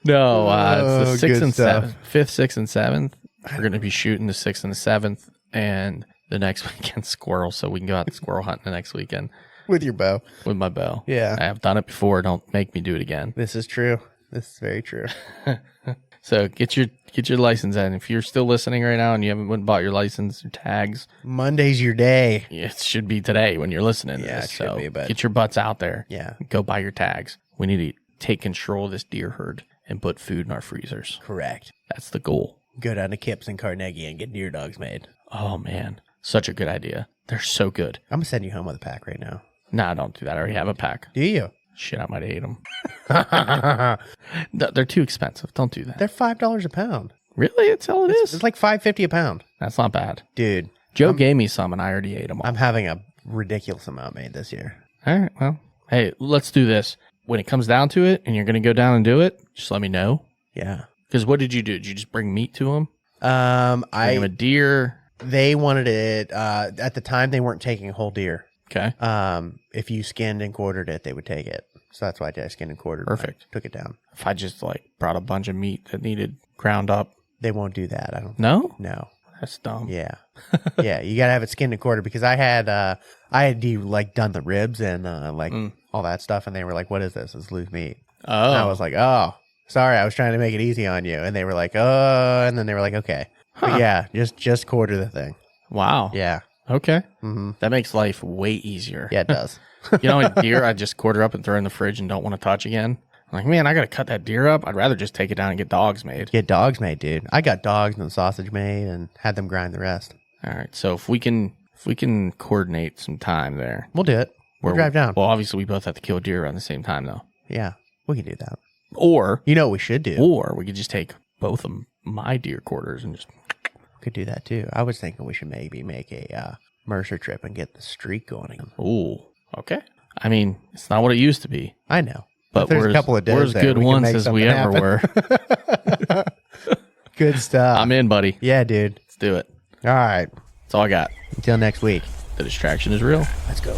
No, it's the 6th good and stuff. 7th. 5th, 6th, and 7th. We're going to be shooting the 6th and the 7th. And the next weekend, squirrel. So we can go out squirrel hunting the next weekend With your bow. with my bow. Yeah. I have done it before. Don't make me do it again. This is true. This is very true. So get your license in. If you're still listening right now and you haven't went and bought your license or tags, Monday's your day. it should be today when you're listening to Yeah, this. it should So be, but- get your butts out there. Yeah. Go buy your tags. We need to take control of this deer herd and put food in our freezers. Correct. That's the goal. Go down to Kips and Carnegie and get deer dogs made. Oh, man. Such a good idea. They're so good. I'm going to send you home with a pack right now. Nah, don't do that. I already have a pack. Do you? Shit, I might hate them. They're too expensive. Don't do that. They're $5 a pound. Really? That's all it is? It's like $5.50 a pound. That's not bad. Dude, Joe gave me some and I already ate them all. I'm having a ridiculous amount made this year. All right. Well, hey, let's do this. When it comes down to it and you're going to go down and do it, just let me know. Yeah. Because what did you do? Did you just bring meat to them? Bring them a deer? They wanted it, at the time they weren't taking a whole deer. Okay. If you skinned and quartered it, they would take it. So that's why I skinned and quartered. Perfect. Took it down. If I just brought a bunch of meat that needed ground up. They won't do that. I don't. No? No. That's dumb. Yeah. Yeah. You gotta have it skinned and quartered because I had done the ribs and all that stuff, and they were like, "What is this? It's loose meat." Oh. And I was like, "Oh, sorry, I was trying to make it easy on you," and they were like, "Oh," and then they were like, "Okay, but yeah, just quarter the thing." Wow. Yeah. Okay. Mm-hmm. That makes life way easier. Yeah, it does. You know, a deer I just quarter up and throw in the fridge and don't want to touch again. I'm like, man, I got to cut that deer up. I'd rather just take it down and get dogs made. Get dogs made, dude. I got dogs and sausage made and had them grind the rest. All right. So if we can coordinate some time there. We'll do it. We'll drive down. Well, obviously we both have to kill a deer around the same time though. Yeah, we can do that. Or You know what we should do? Or we could just take both of my deer quarters and just. Could do that too. I was thinking we should maybe make a Mercer trip and get the streak going again. Ooh. Okay. I mean, it's not what it used to be. I know. But If there's we're a couple of days we're as there, good we can ones make as we something ever happen. were. Good stuff. I'm in, buddy. Yeah, dude. Let's do it. All right. That's all I got. Until next week. The distraction is real. Let's go.